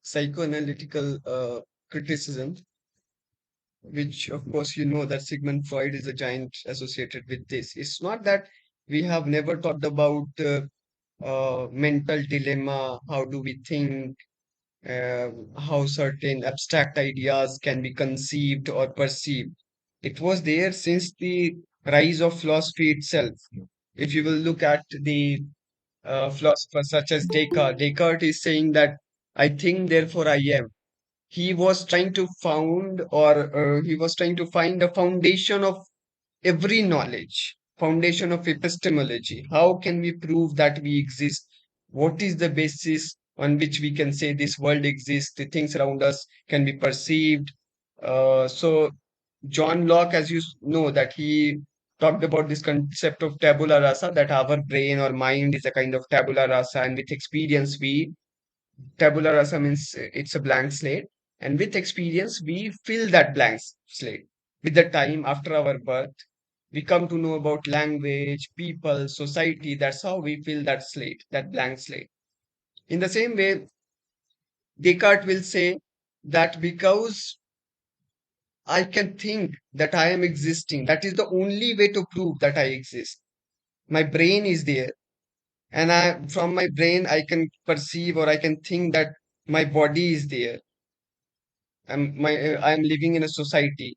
psychoanalytical criticism, which of course you know that Sigmund Freud is a giant associated with this. It's not that we have never talked about mental dilemma, how do we think, how certain abstract ideas can be conceived or perceived. It was there since the rise of philosophy itself. If you will look at the philosophers such as Descartes, Descartes is saying that I think, therefore I am. He was trying to found or he was trying to find a foundation of every knowledge, foundation of epistemology. How can we prove that we exist? What is the basis on which we can say this world exists? The things around us can be perceived. So John Locke, as you know, that he talked about this concept of tabula rasa, that our brain or mind is a kind of tabula rasa, and with experience we tabula rasa means it's a blank slate, and with experience we fill that blank slate. With the time after our birth, we come to know about language, people, society. That's how we fill that slate, that blank slate. In the same way, Descartes will say that because I can think that I am existing, that is the only way to prove that I exist. My brain is there, and from my brain I can perceive or I can think that my body is there. I'm living in a society.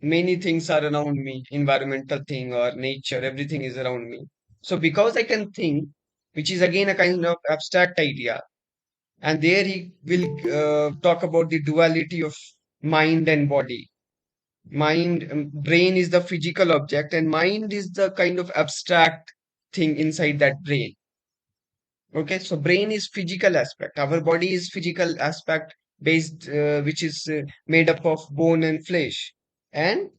Many things are around me, environmental thing or nature, everything is around me. So because I can think, which is again a kind of abstract idea, and there he will talk about the duality of mind and body. Brain is the physical object, and mind is the kind of abstract thing inside that brain. Okay, so brain is physical aspect. Our body is physical aspect based, which is made up of bone and flesh, and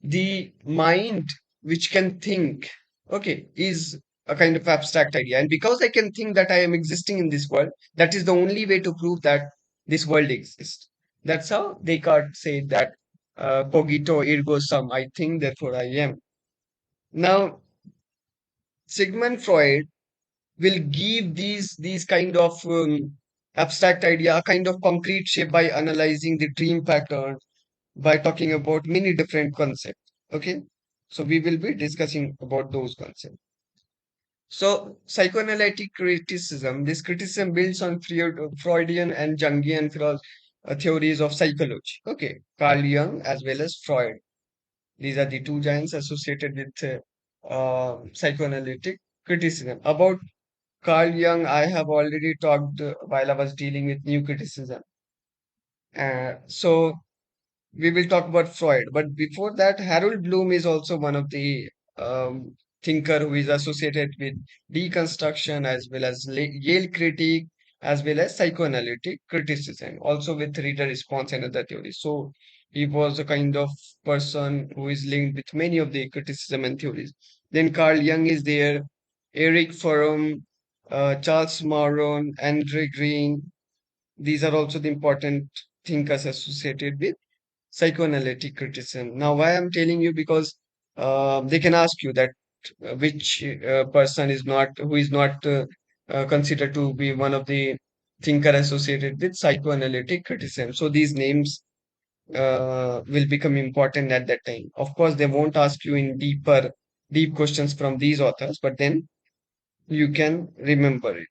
the mind, which can think, okay, is a kind of abstract idea. And because I can think that I am existing in this world, that is the only way to prove that this world exists. That's how Descartes said that cogito ergo sum, I think, therefore I am. Now, Sigmund Freud will give these kind of abstract idea a kind of concrete shape by analyzing the dream pattern, by talking about many different concepts. Okay, so we will be discussing about those concepts. So psychoanalytic criticism, this criticism builds on Freudian and Jungian theories of psychology. Okay, Carl Jung as well as Freud, these are the two giants associated with psychoanalytic criticism. About Carl Jung, I have already talked while I was dealing with new criticism. So we will talk about Freud. But before that, Harold Bloom is also one of the thinker who is associated with deconstruction as well as Yale critique as well as psychoanalytic criticism, also with reader response and other theories. So he was a kind of person who is linked with many of the criticism and theories. Then Carl Jung is there, Eric Fromm, Charles Maron, Andre Green. These are also the important thinkers associated with psychoanalytic criticism. Now, why I'm telling you, because they can ask you that which person is not, who is not considered to be one of the thinker associated with psychoanalytic criticism. So these names will become important at that time. Of course, they won't ask you in deep questions from these authors, but then you can remember it.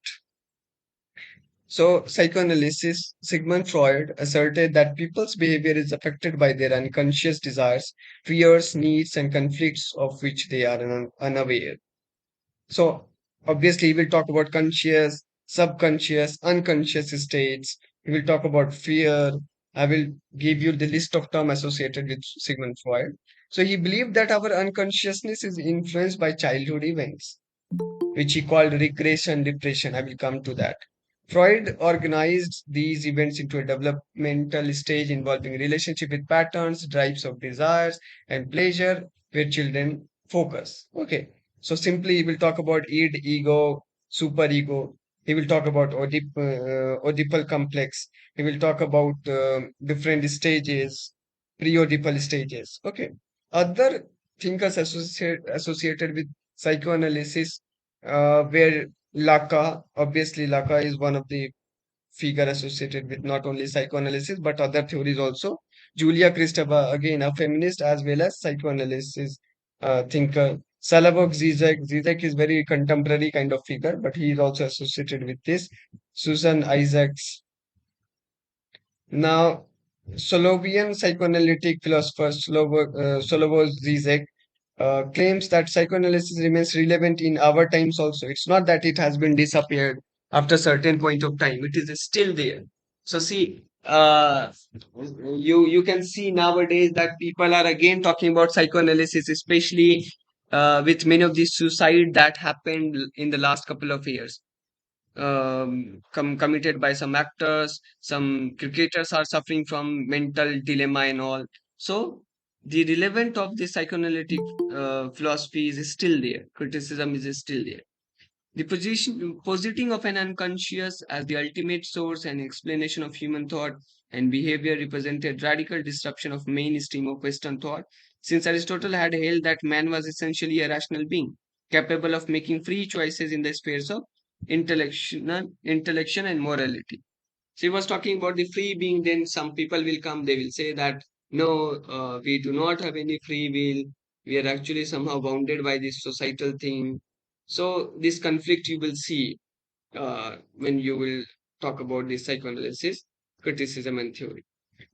So, psychoanalysis, Sigmund Freud asserted that people's behavior is affected by their unconscious desires, fears, needs, and conflicts of which they are unaware. So, obviously, we'll talk about conscious, subconscious, unconscious states. We will talk about fear. I will give you the list of terms associated with Sigmund Freud. So, he believed that our unconsciousness is influenced by childhood events, which he called regression depression. I will come to that. Freud organized these events into a developmental stage involving relationship with patterns, drives of desires, and pleasure, where children focus. Okay, so simply he will talk about id, ego, superego. He will talk about Oedipal complex. He will talk about different stages, pre-Oedipal stages. Okay, other thinkers associated with psychoanalysis where Lacan, obviously Lacan is one of the figure associated with not only psychoanalysis but other theories also. Julia Kristeva, again a feminist as well as psychoanalysis thinker. Slavoj Zizek, Zizek is very contemporary kind of figure, but he is also associated with this. Susan Isaacs. Now, Slovian psychoanalytic philosopher Slavoj Zizek claims that psychoanalysis remains relevant in our times also. It's not that it has been disappeared after certain point of time. It is still there. So see, you can see nowadays that people are again talking about psychoanalysis, especially with many of these suicide that happened in the last couple of years, committed by some actors. Some cricketers are suffering from mental dilemma and all. So the relevant of the psychoanalytic philosophy is still there. Criticism is still there. The positing of an unconscious as the ultimate source and explanation of human thought and behavior represented radical disruption of mainstream of Western thought, since Aristotle had held that man was essentially a rational being, capable of making free choices in the spheres of intellection and morality. So he was talking about the free being. Then some people will come, they will say that no, we do not have any free will. We are actually somehow bounded by this societal thing. So this conflict you will see when you will talk about the psychoanalysis, criticism, and theory.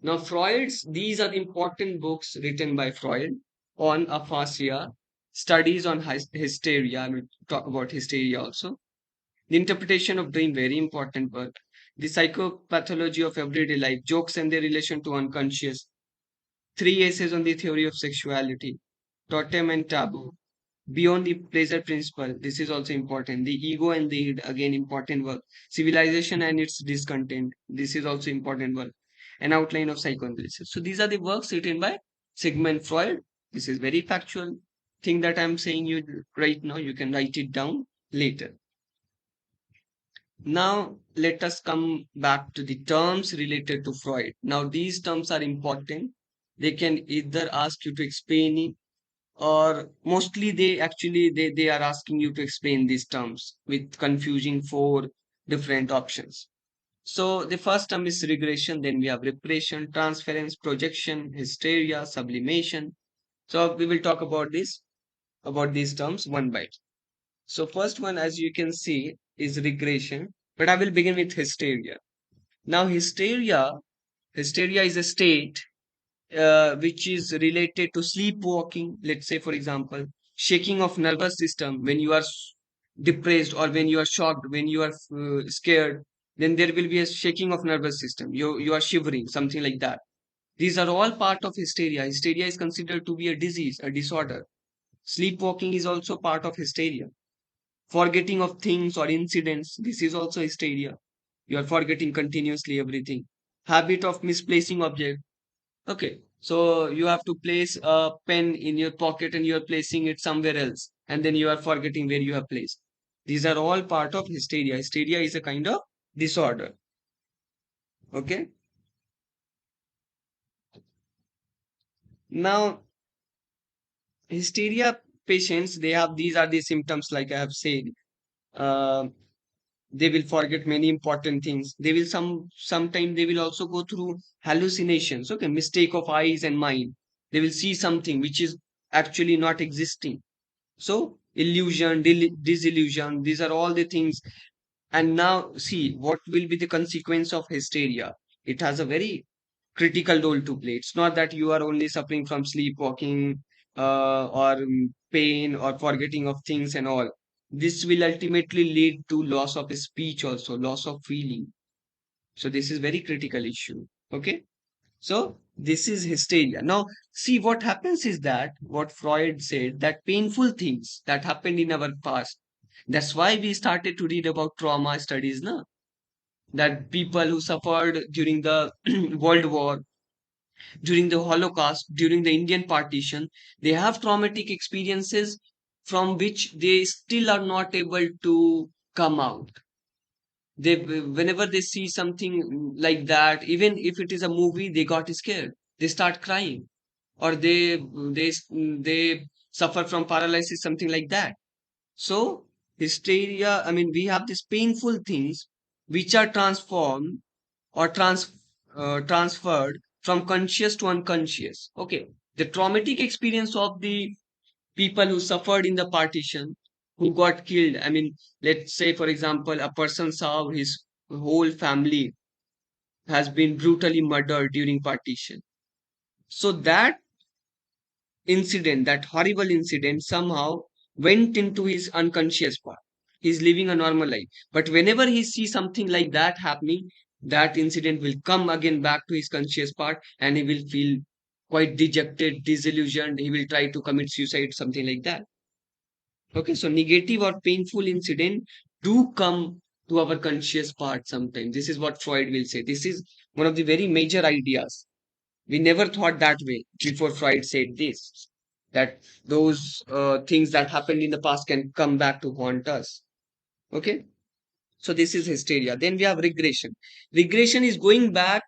Now, Freud's, these are important books written by Freud on aphasia, studies on hysteria. We'll talk about hysteria also. The interpretation of dream, very important work. The psychopathology of everyday life, jokes and their relation to unconscious. Three essays on the theory of sexuality, totem and taboo. Beyond the pleasure principle, this is also important. The ego and the id, again important work. Civilization and its discontent, this is also important work. An outline of psychoanalysis. So these are the works written by Sigmund Freud. This is very factual thing that I'm saying you right now. You can write it down later. Now, let us come back to the terms related to Freud. Now, these terms are important. They can either ask you to explain it, or mostly they are asking you to explain these terms with confusing four different options. So, the first term is regression, then we have repression, transference, projection, hysteria, sublimation. So, we will talk about these terms one by. So, first one, as you can see, is regression, but I will begin with hysteria. Now, hysteria is a state which is related to sleepwalking. Let's say, for example, shaking of nervous system when you are depressed, or when you are shocked, when you are scared. Then there will be a shaking of nervous system. You are shivering, something like that. These are all part of hysteria. Hysteria is considered to be a disease, a disorder. Sleepwalking is also part of hysteria. Forgetting of things or incidents, this is also hysteria. You are forgetting continuously everything. Habit of misplacing object. Okay, so you have to place a pen in your pocket and you are placing it somewhere else, and then you are forgetting where you have placed. These are all part of hysteria. Hysteria is a kind of disorder. Okay, now hysteria patients, they have, these are the symptoms like I have said. Uh, they will forget many important things. They will sometime they will also go through hallucinations. Okay, mistake of eyes and mind. They will see something which is actually not existing. So illusion, disillusion, these are all the things. And now see what will be the consequence of hysteria. It has a very critical role to play. It's not that you are only suffering from sleepwalking or pain or forgetting of things and all. This will ultimately lead to loss of speech also, loss of feeling. So this is very critical issue. Okay. So this is hysteria. Now, see what happens is that what Freud said, that painful things that happened in our past. That's why we started to read about trauma studies, now. That people who suffered during the World War, during the Holocaust, during the Indian partition, they have traumatic experiences from which they still are not able to come out. They, whenever they see something like that, even if it is a movie, they got scared. They start crying, or they suffer from paralysis, something like that. So hysteria, I mean, we have these painful things which are transformed or transferred from conscious to unconscious. Okay, the traumatic experience of the people who suffered in the partition, who got killed. I mean, let's say, for example, a person saw his whole family has been brutally murdered during partition. So that incident, that horrible incident, somehow went into his unconscious part. He's living a normal life. But whenever he sees something like that happening, that incident will come again back to his conscious part and he will feel quite dejected, disillusioned. He will try to commit suicide, something like that. Okay, so negative or painful incident do come to our conscious part sometimes. This is what Freud will say. This is one of the very major ideas. We never thought that way before Freud said this, that those things that happened in the past can come back to haunt us. Okay, so this is hysteria. Then we have regression. Regression is going back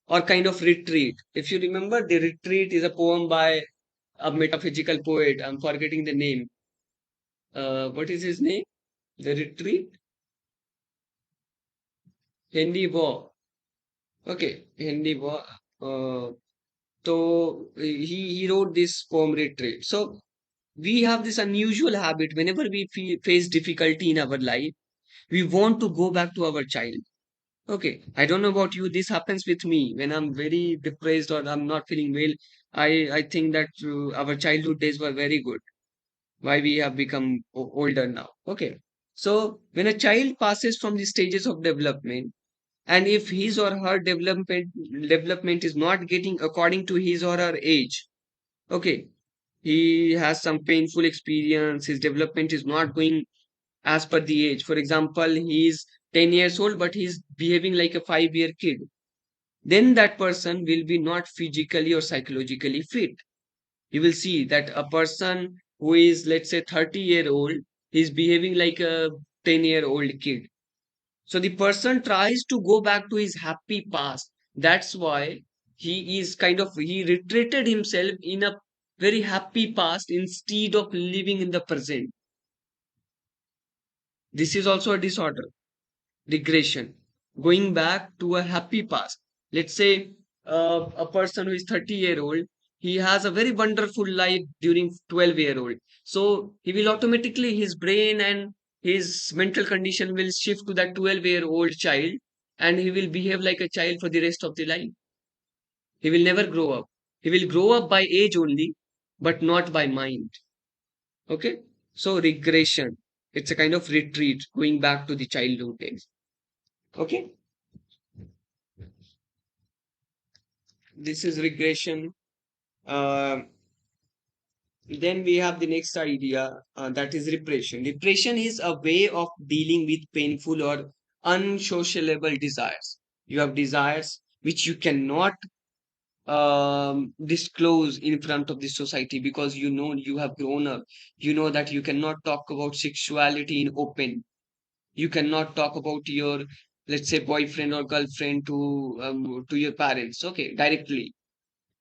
or kind of retreat. If you remember, the retreat is a poem by a metaphysical poet. I'm forgetting the name. What is his name? The retreat? Henry Waugh. Okay, Henry Waugh. Uh, so he wrote this poem retreat. So we have this unusual habit whenever we face difficulty in our life, we want to go back to our child. Okay, I don't know about you. This happens with me when I'm very depressed or I'm not feeling well. I think that our childhood days were very good. Why we have become older now. Okay, so when a child passes from the stages of development, and if his or her development is not getting according to his or her age, okay, he has some painful experience, his development is not going as per the age. For example, he is 10 years old but he's behaving like a 5-year kid, then that person will be not physically or psychologically fit. You will see that a person who is, let's say, 30-year-old, he's behaving like a 10-year-old kid. So the person tries to go back to his happy past. That's why he retreated himself in a very happy past instead of living in the present. This is also a disorder, regression, going back to a happy past. Let's say a person who is 30-year-old, he has a very wonderful life during 12-year-old. So he will automatically, his brain and his mental condition will shift to that 12-year-old child and he will behave like a child for the rest of the life. He will never grow up. He will grow up by age only, but not by mind. Okay? So regression, it's a kind of retreat, going back to the childhood days. Okay? This is regression. Uh, then we have the next idea, that is repression. Repression is a way of dealing with painful or unsociable desires. You have desires which you cannot disclose in front of the society because you know you have grown up. You know that you cannot talk about sexuality in open. You cannot talk about your, let's say, boyfriend or girlfriend to your parents. Okay, directly.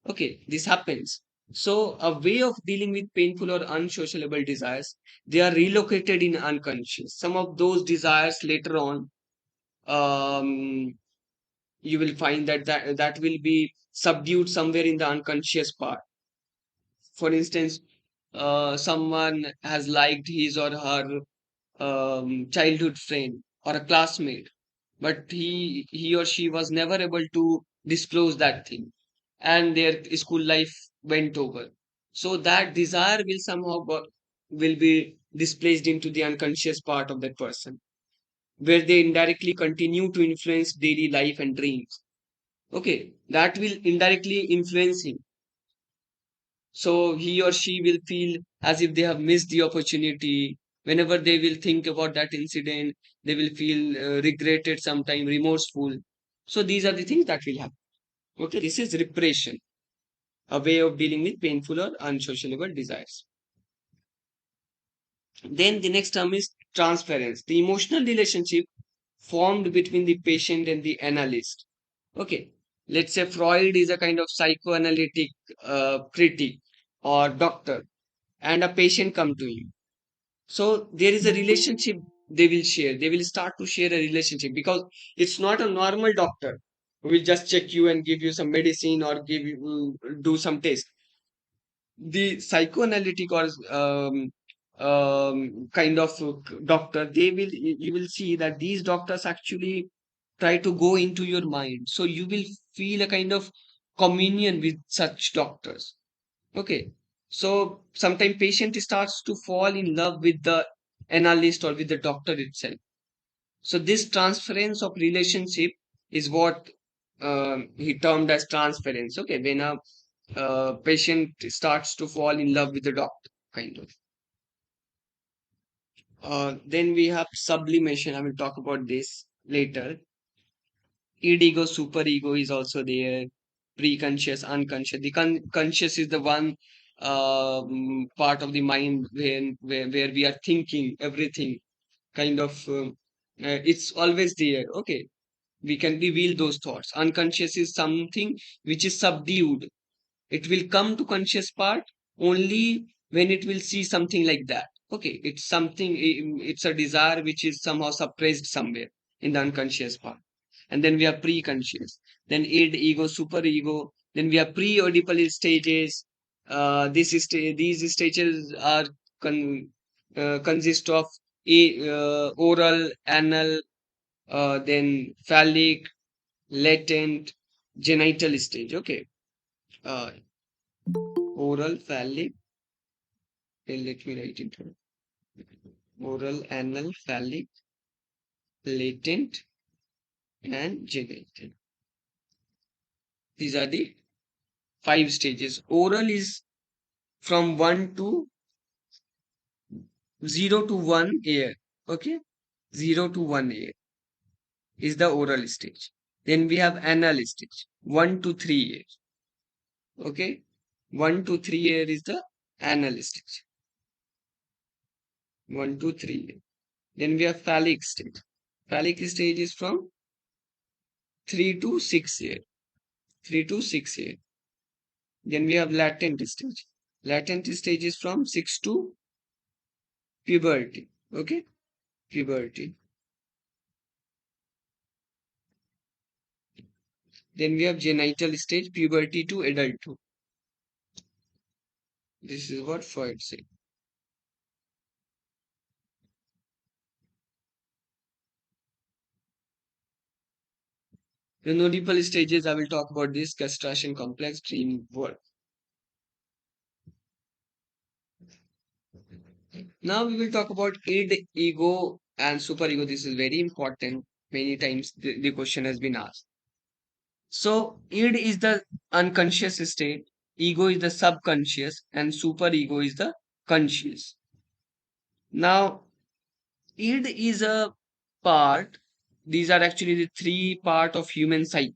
Okay, this happens. So, a way of dealing with painful or unsociable desires, they are relocated in unconscious. Some of those desires later on, um, you will find that will be subdued somewhere in the unconscious part. For instance, someone has liked his or her childhood friend or a classmate, but he or she was never able to disclose that thing, and their school life went over. So that desire will will be displaced into the unconscious part of that person, where they indirectly continue to influence daily life and dreams. Okay, that will indirectly influence him. So he or she will feel as if they have missed the opportunity. Whenever they will think about that incident, they will feel regretted, sometime remorseful. So these are the things that will happen. Okay, this is repression, a way of dealing with painful or unsociable desires. Then the next term is transference, the emotional relationship formed between the patient and the analyst. Okay, let's say Freud is a kind of psychoanalytic critic or doctor, and a patient come to him. So there is a relationship they will start to share a relationship, because it's not a normal doctor who will just check you and give you some medicine or give you do some test. The psychoanalytic or kind of doctor, they will, you will see that these doctors actually try to go into your mind, so you will feel a kind of communion with such doctors. Okay, so sometimes patient starts to fall in love with the analyst or with the doctor itself. So this transference of relationship is what he termed as transference. Okay, when a patient starts to fall in love with the doctor, kind of. Then we have sublimation. I will talk about this later. Id ego, super ego is also there. Preconscious, unconscious. The conscious is the one part of the mind where we are thinking everything. Kind of, it's always there. Okay, we can reveal those thoughts. Unconscious is something which is subdued. It will come to conscious part only when it will see something like that. Okay, it's something, it's a desire which is somehow suppressed somewhere in the unconscious part. And then we have pre-conscious, then id, ego, super ego, then we have pre-oedipal stages. These stages are consist of oral, anal, then phallic, latent, genital stage. Okay, uh, oral, phallic, let me write it down. Oral, anal, phallic, latent, and genital. These are the five stages. Oral is from 1 to 0 to 1 year. Okay, 0 to 1 year is the oral stage. Then we have anal stage, 1 to 3 years. Okay, 1 to 3 year is the anal stage, 1 to 3 year. Then we have phallic stage. Phallic stage is from 3 to 6 year. 3 to 6 year. Then we have latent stage. Latent stage is from 6 to puberty. Okay, puberty. Then we have genital stage, puberty to adulthood. This is what Freud said. The nodipal stages, I will talk about this: castration, complex, dream work. Now we will talk about id, ego, and superego. This is very important. Many times the question has been asked. So id is the unconscious state, ego is the subconscious, and superego is the conscious. Now, id is a part. These are actually the three part of human psyche.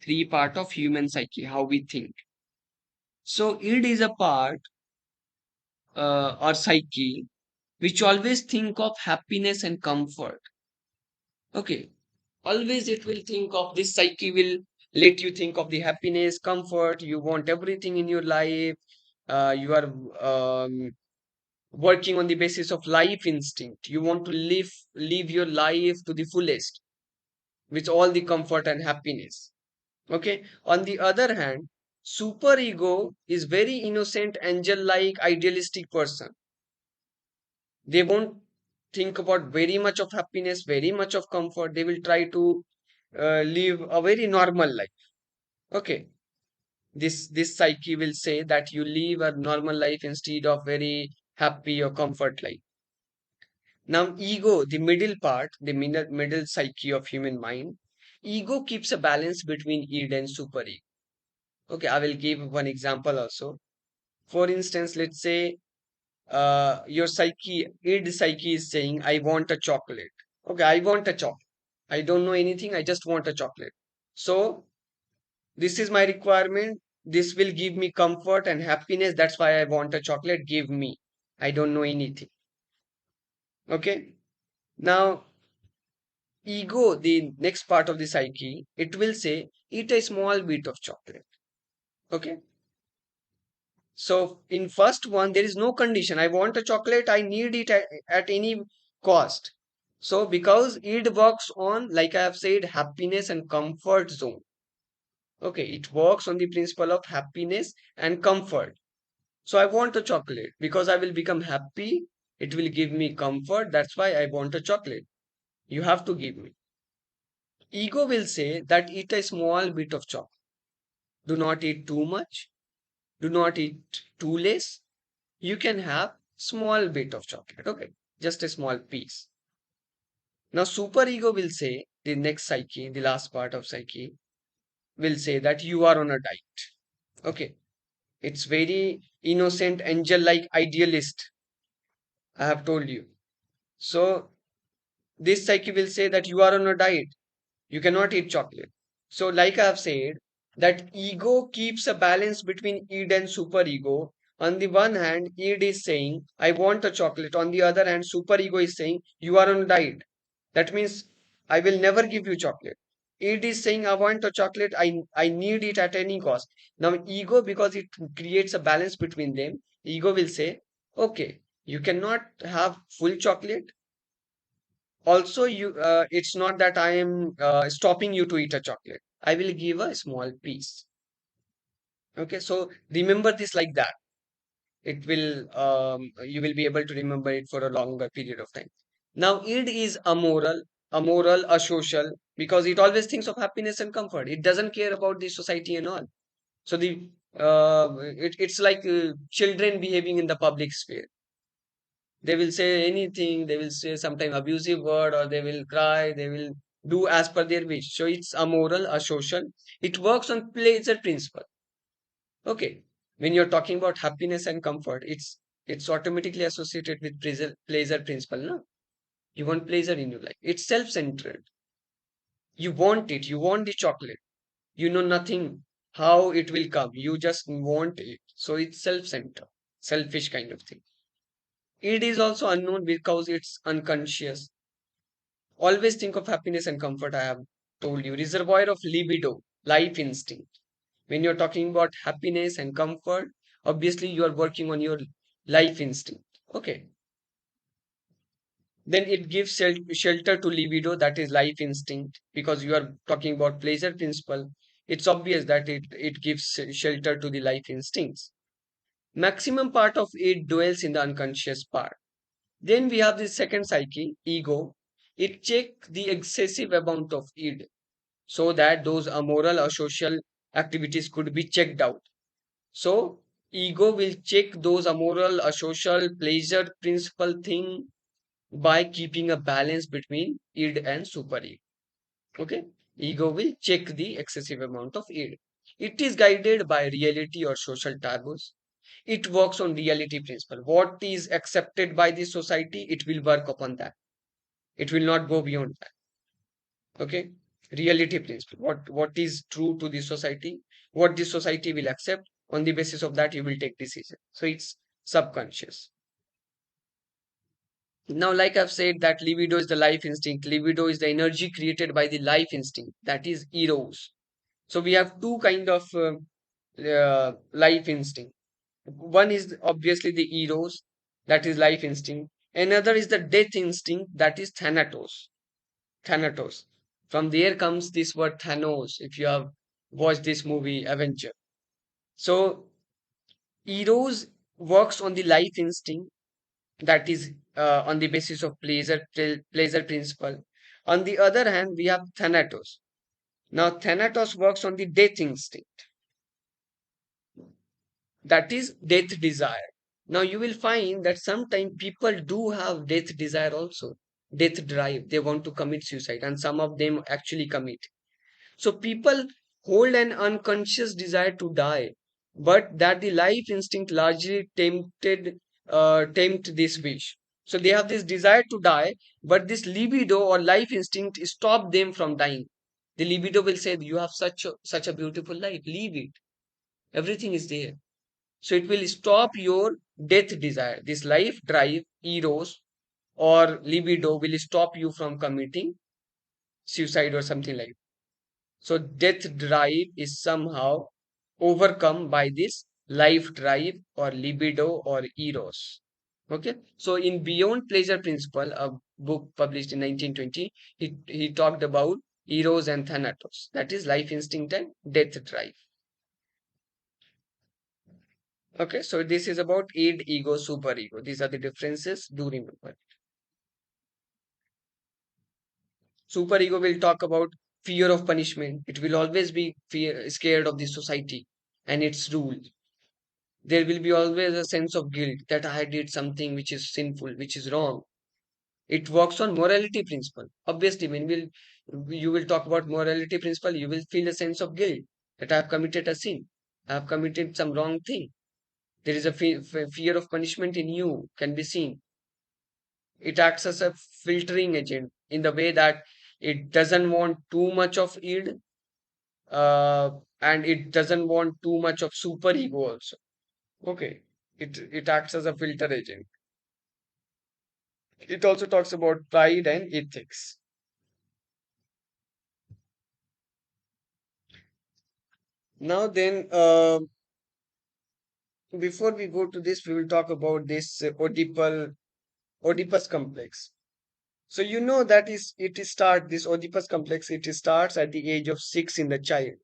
Three part of human psyche, how we think. So id is a part or psyche which always think of happiness and comfort. Okay, always it will think of this psyche will let you think of the happiness, comfort. You want everything in your life. You are working on the basis of life instinct. You want to live your life to the fullest with all the comfort and happiness. Okay. On the other hand, superego is very innocent, angel-like, idealistic person. They won't think about very much of happiness, very much of comfort. They will try to live a very normal life. Okay. This psyche will say that you live a normal life instead of very happy or comfort life. Now, ego, the middle part, the middle psyche of human mind, ego keeps a balance between id and superego. Okay, I will give one example also. For instance, let's say your psyche, id psyche is saying, I want a chocolate. Okay, I want a chocolate. I don't know anything, I just want a chocolate. So, this is my requirement. This will give me comfort and happiness. That's why I want a chocolate. Give me. I don't know anything. Okay. Now, ego, the next part of the psyche, it will say, eat a small bit of chocolate. Okay. So, in first one, there is no condition. I want a chocolate. I need it at any cost. So because it works on, like I have said, happiness and comfort zone. Okay, it works on the principle of happiness and comfort. So I want a chocolate because I will become happy. It will give me comfort. That's why I want a chocolate. You have to give me. Ego will say that eat a small bit of chocolate. Do not eat too much. Do not eat too less. You can have small bit of chocolate. Okay, just a small piece. Now super ego will say, the next psyche, the last part of psyche, will say that you are on a diet. Okay, it's very innocent, angel like idealist. I have told you. So this psyche will say that you are on a diet. You cannot eat chocolate. So, like I have said, that ego keeps a balance between id and superego. On the one hand, id is saying, I want a chocolate. On the other hand, superego is saying, you are on a diet. That means I will never give you chocolate. Id is saying, I want a chocolate. I need it at any cost. Now, ego, because it creates a balance between them, ego will say, okay, you cannot have full chocolate. Also, it's not that I am stopping you to eat a chocolate. I will give a small piece. Okay, so remember this like that. It will, you will be able to remember it for a longer period of time. Now, id is amoral, asocial, because it always thinks of happiness and comfort. It doesn't care about the society and all. So it's like children behaving in the public sphere. They will say anything, they will say sometime abusive word, or they will cry, they will do as per their wish. So it's amoral, asocial. It works on pleasure principle. Okay. When you're talking about happiness and comfort, it's automatically associated with pleasure principle. No? You want pleasure in your life. It's self-centered. You want it, you want the chocolate. You know nothing how it will come. You just want it. So it's self-centered, selfish kind of thing. It is also unknown because it's unconscious. Always think of happiness and comfort, I have told you. Reservoir of libido, life instinct. When you're talking about happiness and comfort, obviously you are working on your life instinct. Okay. Then it gives shelter to libido, that is life instinct, because you are talking about pleasure principle. It's obvious that it gives shelter to the life instincts. Maximum part of it dwells in the unconscious part. Then we have the second psyche, ego. It checks the excessive amount of id so that those amoral or social activities could be checked out. So ego will check those amoral or social pleasure principle thing by keeping a balance between id and super ego. Okay, ego will check the excessive amount of id. It is guided by reality or social taboos. It works on reality principle. What is accepted by the society, it will work upon that. It will not go beyond that. Okay, reality principle. What is true to the society, what the society will accept, on the basis of that you will take decision. So it's subconscious. Now, like I've said, that libido is the life instinct. Libido is the energy created by the life instinct, that is eros. So we have two kind of life instinct. One is obviously the eros, that is life instinct. Another is the death instinct, that is thanatos. Thanatos. From there comes this word Thanos, if you have watched this movie, Avenger. So, Eros works on the life instinct, that is on the basis of pleasure principle. On the other hand, we have Thanatos. Now, Thanatos works on the death instinct, that is death desire. Now, you will find that sometimes people do have death desire also, death drive. They want to commit suicide, and some of them actually commit. So people hold an unconscious desire to die, but that the life instinct largely tempt this wish. So they have this desire to die, but this libido or life instinct stop them from dying. The libido will say, "You have such a beautiful life. Leave it. Everything is there." So it will stop your death desire. This life drive, eros or libido will stop you from committing suicide or something like that. So death drive is somehow overcome by this life drive or libido or eros. Okay, so in Beyond Pleasure Principle, a book published in 1920, he talked about eros and thanatos, that is life instinct and death drive. Okay, so this is about id, ego, superego. These are the differences. Do remember. Superego will talk about fear of punishment. It will always be scared of the society and its rules. There will be always a sense of guilt that I did something which is sinful, which is wrong. It works on morality principle. Obviously, when you will talk about morality principle, you will feel a sense of guilt that I have committed a sin. I have committed some wrong thing. There is a fear of punishment in you can be seen. It acts as a filtering agent in the way that it doesn't want too much of id, uh, and it doesn't want too much of superego also. Okay, it acts as a filter agent. It also talks about pride and ethics. Now then, before we go to this, we will talk about this Oedipus complex. So you know that this Oedipus complex. It starts at the age of 6 in the child.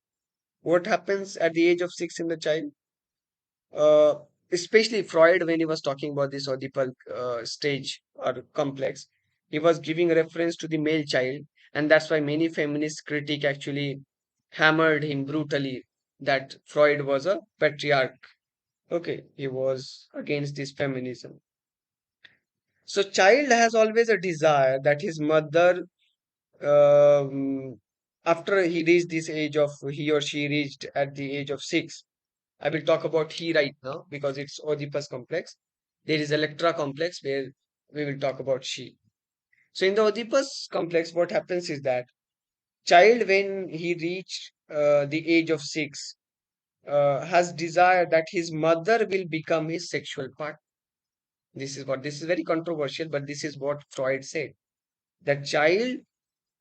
What happens at the age of 6 in the child? uh, Especially Freud, when he was talking about this Oedipal stage or complex, he was giving reference to the male child, and that's why many feminist critic actually hammered him brutally that Freud was a patriarch. Okay, he was against this feminism. So, child has always a desire that his mother, um, after he reached this age of he or she reached at the age of 6. I will talk about he right now because it's Oedipus complex. There is Electra complex where we will talk about she. So in the Oedipus complex, what happens is that child, when he reached the age of 6, has desire that his mother will become his sexual partner. This is very controversial, but this is what Freud said. That child,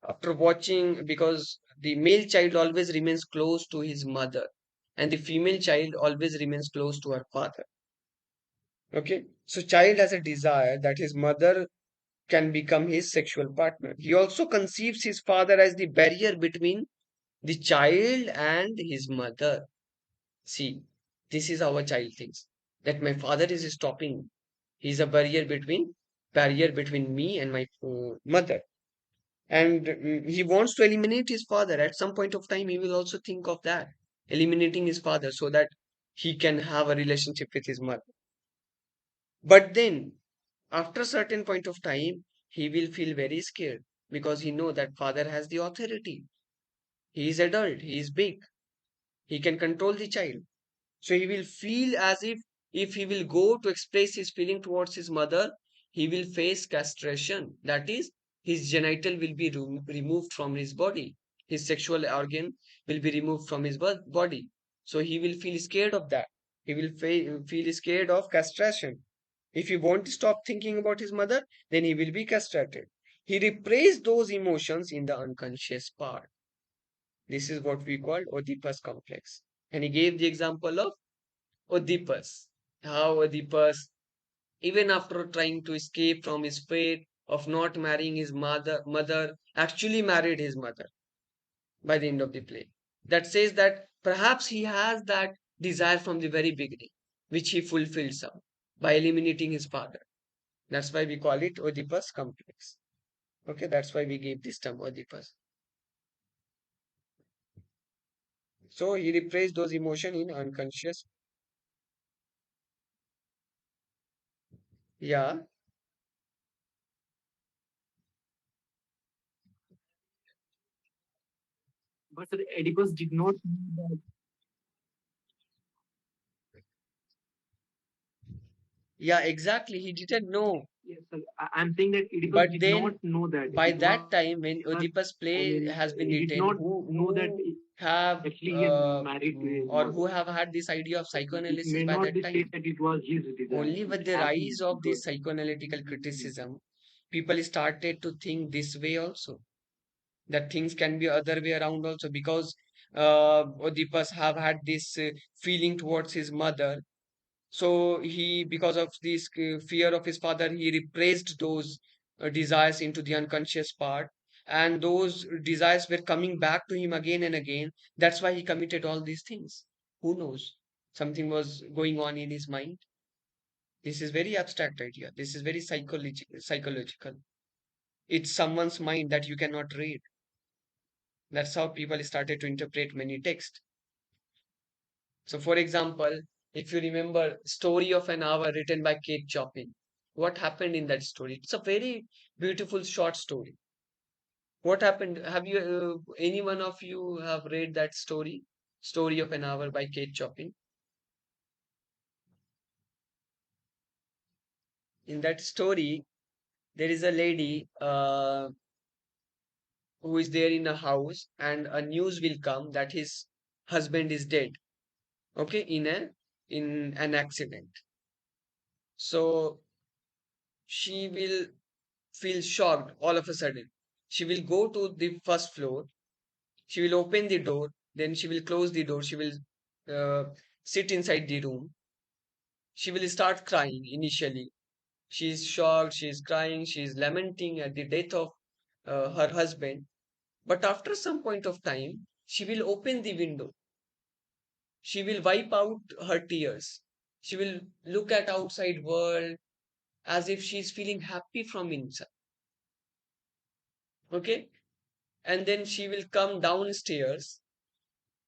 after watching, because the male child always remains close to his mother, and the female child always remains close to her father. Okay, so child has a desire that his mother can become his sexual partner. He also conceives his father as the barrier between the child and his mother. See, this is how a child thinks that my father is stopping. He's a barrier between me and my mother. And he wants to eliminate his father. At some point of time, he will also think of that, eliminating his father so that he can have a relationship with his mother. But then, after a certain point of time, he will feel very scared because he know that father has the authority. He is adult, he is big, he can control the child. So he will feel as if he will go to express his feeling towards his mother, he will face castration. That is, his genital will be removed from his body. His sexual organ will be removed from his body. So he will feel scared of that. He will feel scared of castration. If he won't stop thinking about his mother, then he will be castrated. He repressed those emotions in the unconscious part. This is what we call Oedipus complex. And he gave the example of Oedipus. How Oedipus, even after trying to escape from his fate of not marrying his mother actually married his mother by the end of the play. That says that perhaps he has that desire from the very beginning, which he fulfilled some by eliminating his father. That's why we call it Oedipus complex. Okay, that's why we gave this term Oedipus. So he repressed those emotions in unconscious. Yeah, but Sir, Oedipus did not know that. Yeah, exactly. He didn't know. Yes, sir. I'm saying that Oedipus But did not then, know that by it that was, time, when Oedipus play has been he did written, not know that who have actually he married to his or who mother. Have had this idea of It psychoanalysis may by not that be said time? That it was his desire. Only with the rise of this psychoanalytical criticism, people started to think this way also, that things can be other way around also, because Oedipus have had this feeling towards his mother. So he, because of this fear of his father, he repressed those desires into the unconscious part, and those desires were coming back to him again and again. That's why he committed all these things. Who knows? Something was going on in his mind. This is very abstract idea. This is very psychological. It's someone's mind that you cannot read. That's how people started to interpret many texts. So, for example, if you remember Story of an Hour written by Kate Chopin, what happened in that story? It's a very beautiful short story. What happened? Have you, any one of you have read that story, Story of an Hour by Kate Chopin? In that story, there is a lady who is there in a house, and a news will come that his husband is dead. Okay, in an accident. So she will feel shocked all of a sudden. She will go to the first floor, she will open the door, then she will close the door, she will uh, sit inside the room. She will start crying initially. She is shocked, she is crying, she is lamenting at the death of her husband. But after some point of time, she will open the window. She will wipe out her tears. She will look at outside world as if she is feeling happy from inside. Okay, and then she will come downstairs.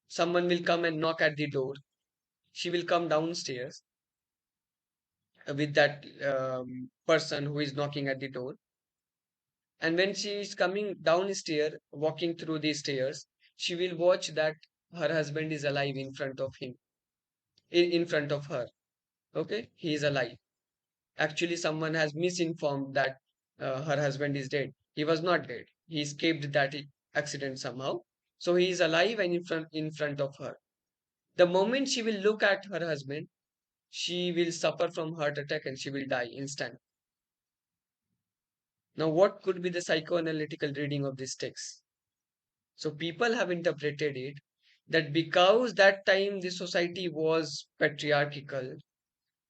Someone will come and knock at the door. She will come downstairs with that person who is knocking at the door. And when she is coming downstairs, walking through the stairs, she will watch that her husband is alive in front of him, in front of her. Okay, he is alive. Actually, someone has misinformed that her husband is dead. He was not dead. He escaped that accident somehow. So he is alive and in front of her. The moment she will look at her husband, she will suffer from heart attack and she will die instant. Now, what could be the psychoanalytical reading of this text? So people have interpreted it that because that time the society was patriarchal,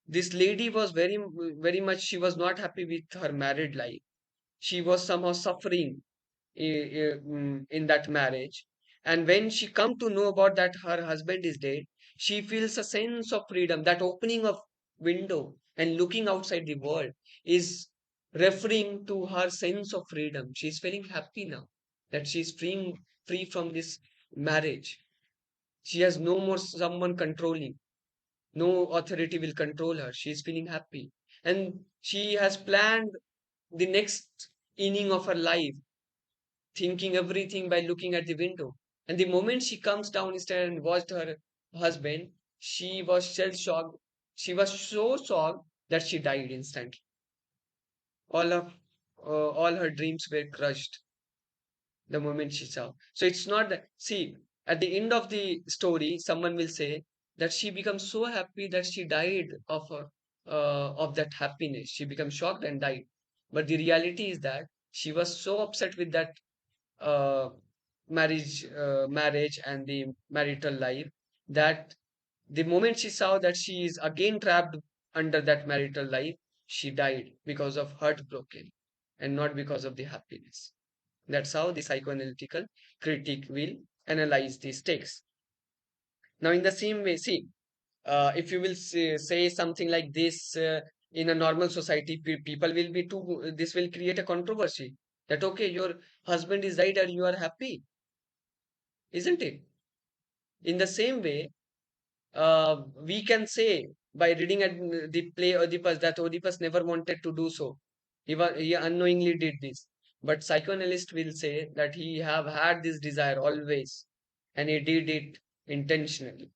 this lady was very much, she was not happy with her married life. She was somehow suffering in that marriage, and when she come to know about that her husband is dead, she feels a sense of freedom. That opening of window and looking outside the world is referring to her sense of freedom. She's feeling happy now that she's free from this marriage. She has no more someone controlling. No authority will control her. She is feeling happy, and she has planned the next inning of her life, thinking everything by looking at the window. And the moment she comes downstairs and watched her husband, she was shell shocked. She was so shocked that she died instantly. All of all her dreams were crushed the moment she saw. So it's not that. See, at the end of the story, someone will say that she becomes so happy that she died of that happiness. She becomes shocked and died. But the reality is that she was so upset with that uh, marriage and the marital life, that the moment she saw that she is again trapped under that marital life, she died because of heartbroken and not because of the happiness. That's how the psychoanalytical critique will analyze these texts. Now, in the same way, see, if you will say something like this in a normal society, people will be too. This will create a controversy. That okay, your husband is died and you are happy, isn't it? In the same way, we can say by reading at the play Oedipus that Oedipus never wanted to do so. He unknowingly did this. But psychoanalyst will say that he have had this desire always and he did it intentionally.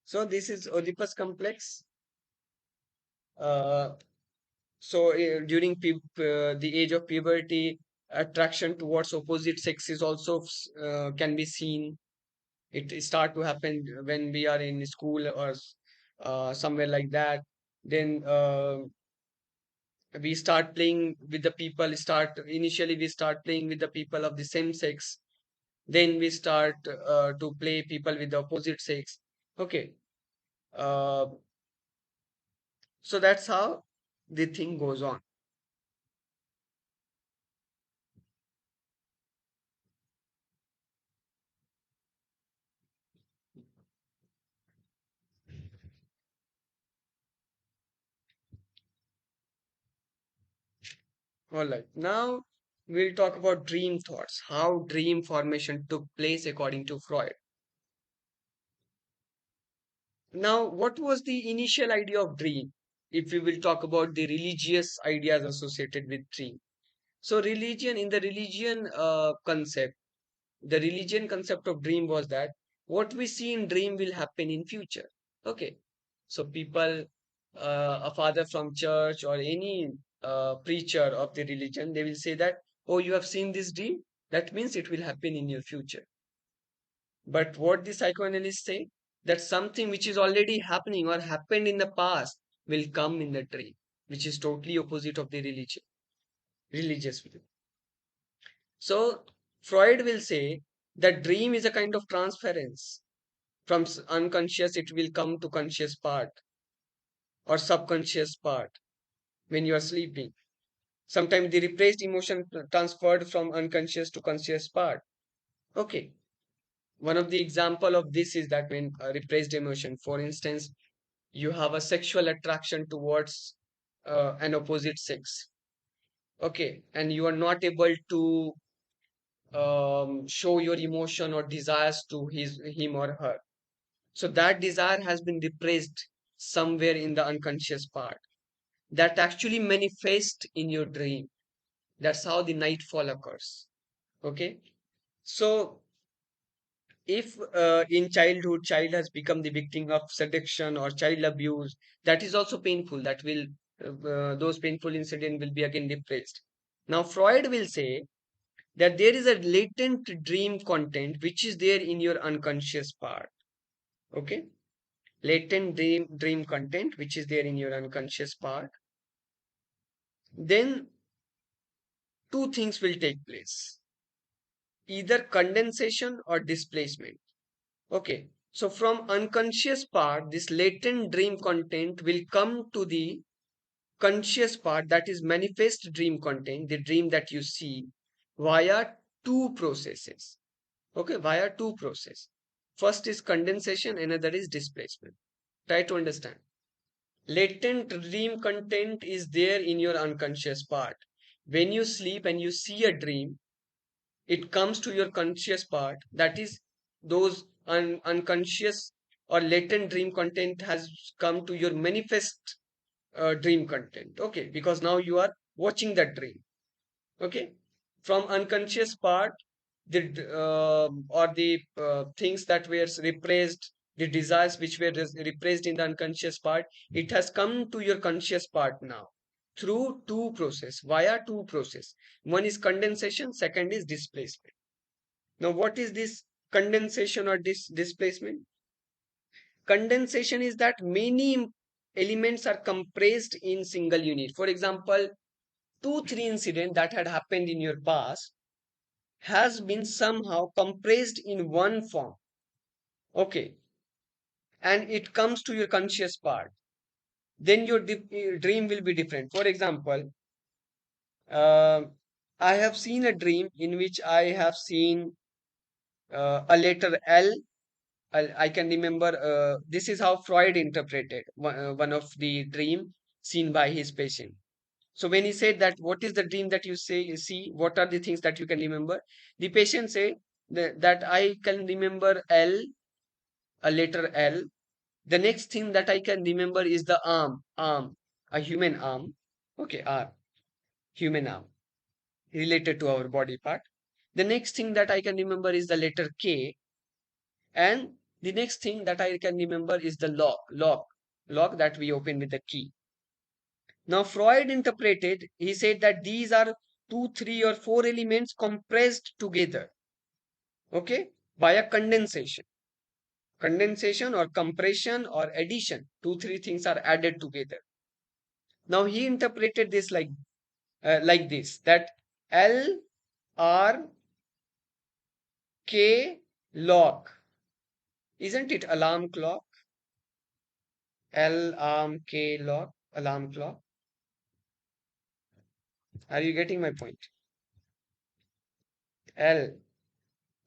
So this is Oedipus complex. Uh, during the age of puberty, attraction towards opposite sex is also can be seen. It start to happen when we are in school or somewhere like that. Then we start playing with the people. Start initially we start playing with the people of the same sex. Then we start to play people with the opposite sex. Okay. uh, so that's how the thing goes on. All right, now we'll talk about dream thoughts, how dream formation took place according to Freud. Now, what was the initial idea of dream? If we will talk about the religious ideas associated with dream. So, religion, in the religion concept, the religion concept of dream was that what we see in dream will happen in future. Okay. So, people, a father from church or any preacher of the religion, they will say that, oh, you have seen this dream? That means it will happen in your future. But what the psychoanalysts say, that something which is already happening or happened in the past will come in the dream, which is totally opposite of the religious view. So Freud will say that dream is a kind of transference from unconscious, it will come to conscious part or subconscious part when you are sleeping. Sometimes the repressed emotion transferred from unconscious to conscious part. Okay. One of the example of this is that when repressed emotion, for instance, you have a sexual attraction towards an opposite sex, okay, and you are not able to show your emotion or desires to him or her, so that desire has been repressed somewhere in the unconscious part, that actually manifest in your dream. That's how the nightfall occurs. Okay. So if in childhood child has become the victim of seduction or child abuse, that is also painful, that will those painful incident will be again repressed. Now Freud will say that there is a latent dream content which is there in your unconscious part. Okay. Latent dream content which is there in your unconscious part. Then two things will take place, either condensation or displacement. Okay, so from unconscious part, this latent dream content will come to the conscious part, that is manifest dream content, the dream that you see, via two processes. Okay, via two process. First is condensation, another is displacement. Try to understand. Latent dream content is there in your unconscious part. When you sleep and you see a dream, it comes to your conscious part, that is those unconscious or latent dream content has come to your manifest dream content. Okay, because now you are watching that dream. Okay, from unconscious part, the or the things that were repressed, the desires which were repressed in the unconscious part, it has come to your conscious part now through two process, via two process. One is condensation, second is displacement. Now, what is this condensation or displacement? Condensation is that many elements are compressed in single unit. For example, two, three incidents that had happened in your past has been somehow compressed in one form. Okay. And it comes to your conscious part. Then your dream will be different. For example, uh, I have seen a dream in which I have seen a letter L. I can remember this is how Freud interpreted one of the dream seen by his patient. So when he said that, what is the dream that you say you see? What are the things that you can remember? The patient said that I can remember L, a letter L. The next thing that I can remember is the arm, a human arm. Okay, arm, human arm, related to our body part. The next thing that I can remember is the letter K, and the next thing that I can remember is the lock that we open with the key. Now, Freud interpreted, he said that these are two, three, or four elements compressed together, okay, via condensation. Condensation or compression or addition, two, three things are added together. Now, he interpreted this like this, that L, R, K lock. Isn't it alarm clock? Alarm K lock. Alarm clock. Are you getting my point? L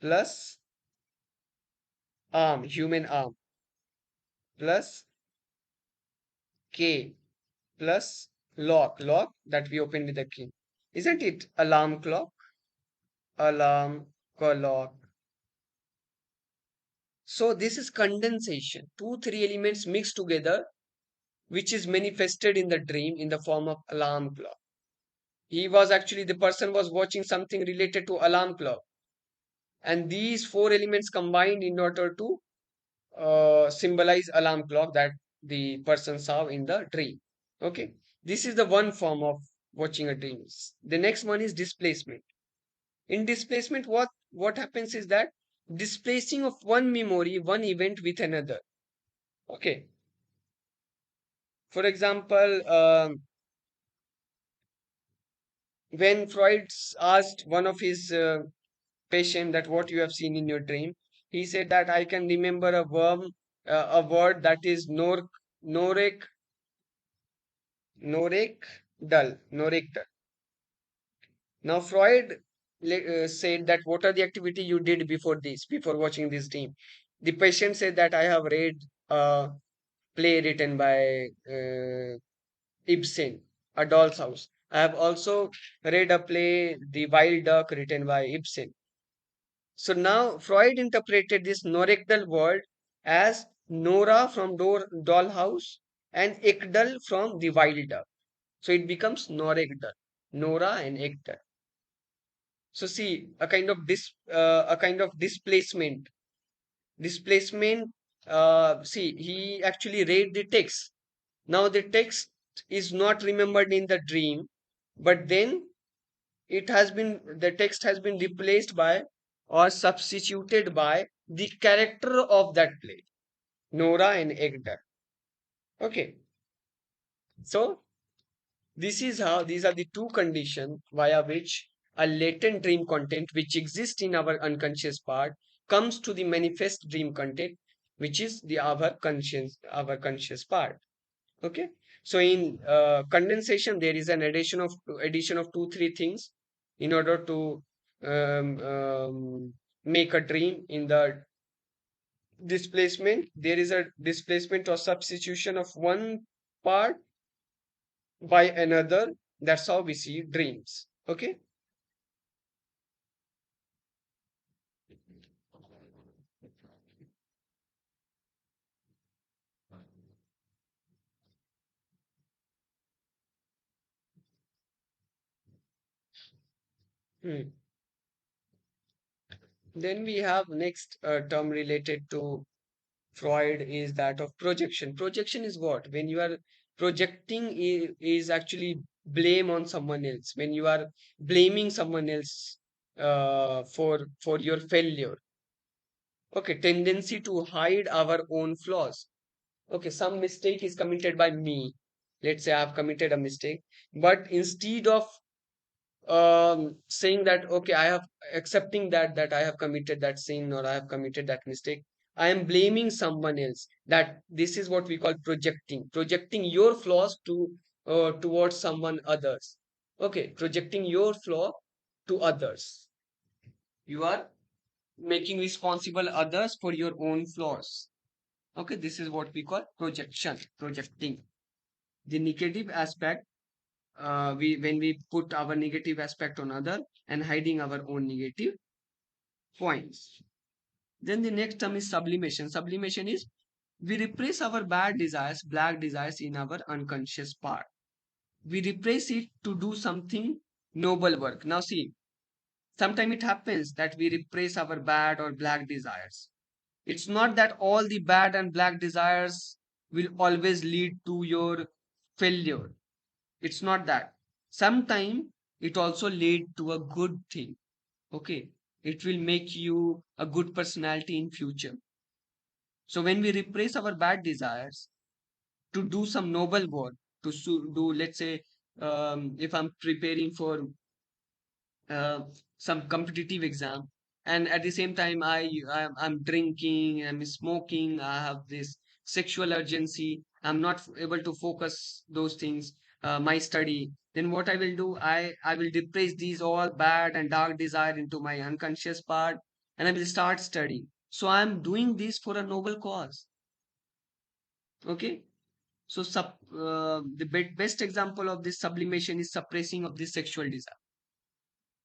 plus arm, human arm, plus K plus lock. Lock that we open with the key. Isn't it alarm clock? Alarm clock. So this is condensation. Two, three elements mixed together, which is manifested in the dream in the form of alarm clock. He was actually, the person was watching something related to alarm clock. And these four elements combined in order to symbolize alarm clock that the person saw in the dream. Okay. This is the one form of watching a dream. The next one is displacement. In displacement, what happens is that displacing of one memory, one event with another. Okay. For example, when Freud asked one of his patient that what you have seen in your dream, he said that I can remember a worm, a word that is norek, norek dull, norek dull. Now Freud said that what are the activity you did before this, before watching this dream? The patient said that I have read a play written by Ibsen, A Doll's House. I have also read a play, The Wild Duck, written by Ibsen. So now Freud interpreted this norectal word as Nora from Dollhouse and Ekdal from the Wild Duck. So it becomes Norekdal, Nora and Ekdal. So see a kind of displacement. Displacement. See, he actually read the text. Now the text is not remembered in the dream, but then the text has been replaced by or substituted by the character of that play, Nora and Egder. Okay, so this is how these are the two conditions via which a latent dream content which exists in our unconscious part comes to the manifest dream content, which is the our conscious part. Okay, so in condensation there is an addition of two three things in order to make a dream. In the displacement there is a displacement or substitution of one part by another. That's how we see dreams. Okay. Hmm. Then we have next term related to Freud is that of projection. Projection is what? When you are projecting is actually blame on someone else. When you are blaming someone else for your failure. Okay, tendency to hide our own flaws. Okay, some mistake is committed by me. Let's say I have committed a mistake, but instead of saying that okay, I have accepting that I have committed that sin or I have committed that mistake, I am blaming someone else. That this is what we call projecting your flaws to towards someone others. Okay, projecting your flaw to others. You are making responsible others for your own flaws. Okay, this is what we call projection, projecting the negative aspect. We when we put our negative aspect on other and hiding our own negative points. Then the next term is sublimation. Sublimation is we repress our bad desires, black desires in our unconscious part. We repress it to do something noble work. Now see, sometimes it happens that we repress our bad or black desires. It's not that all the bad and black desires will always lead to your failure. It's not that. Sometimes it also lead to a good thing. Okay. It will make you a good personality in future. So when we repress our bad desires to do some noble work, do, let's say, if I'm preparing for uh, some competitive exam, and at the same time I'm drinking, I'm smoking, I have this sexual urgency, I'm not able to focus those things, my study, then what I will do, I will depress these all bad and dark desire into my unconscious part, and I will start studying. So I'm doing this for a noble cause. Okay. So the best example of this sublimation is suppressing of this sexual desire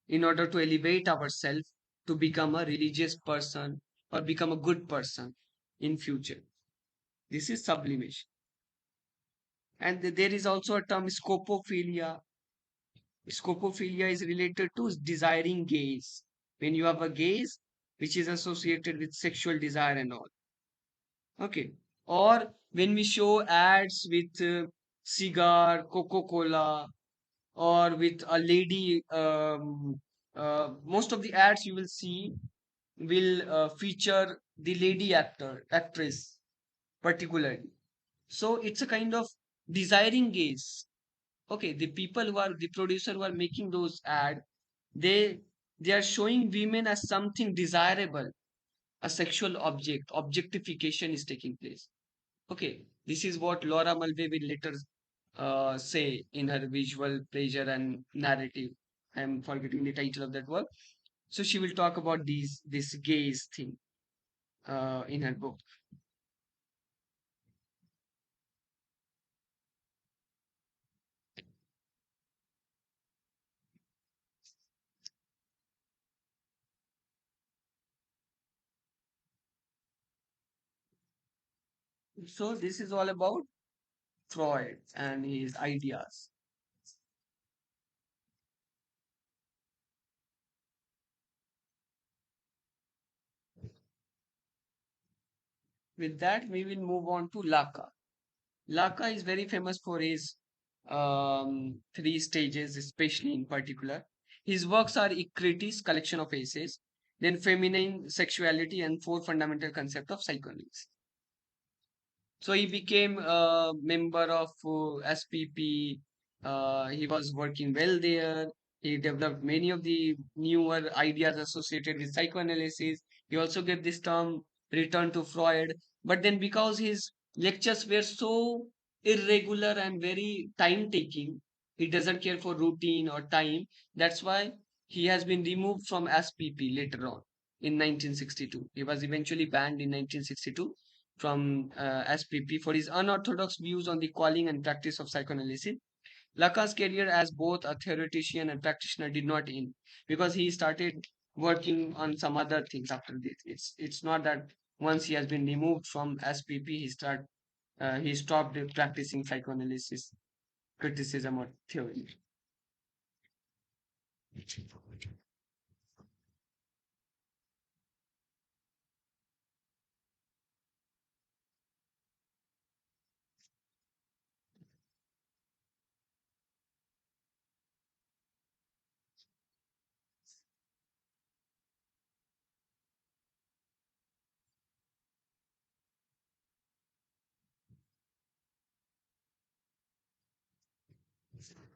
in order to elevate ourselves to become a religious person or become a good person in future. This is sublimation. And there is also a term scopophilia. Scopophilia is related to desiring gaze. When you have a gaze which is associated with sexual desire and all. Okay. Or when we show ads with cigar, Coca-Cola, or with a lady, most of the ads you will see will feature the lady actress particularly. So it's a kind of desiring gaze. Okay, the people who are the producer who are making those ad, they they are showing women as something desirable, a sexual object. Objectification is taking place. Okay, this is what Laura Mulvey will later say in her visual pleasure and narrative. I'm forgetting the title of that work. So she will talk about this gaze thing in her book. So this is all about Freud and his ideas. With that, we will move on to Lacan. Lacan is very famous for his three stages, especially in particular. His works are Ecritis, collection of essays, then feminine sexuality, and four fundamental concepts of psychoanalysis. So he became a member of SPP. He was working well there. He developed many of the newer ideas associated with psychoanalysis. He also gave this term return to Freud. But then, because his lectures were so irregular and very time taking, he doesn't care for routine or time. That's why he has been removed from SPP later on in 1962. He was eventually banned in 1962 from SPP for his unorthodox views on the calling and practice of psychoanalysis. Lacan's career as both a theoretician and practitioner did not end because he started working on some other things after this. It's not that once he has been removed from SPP, he stopped practicing psychoanalysis, criticism, or theory.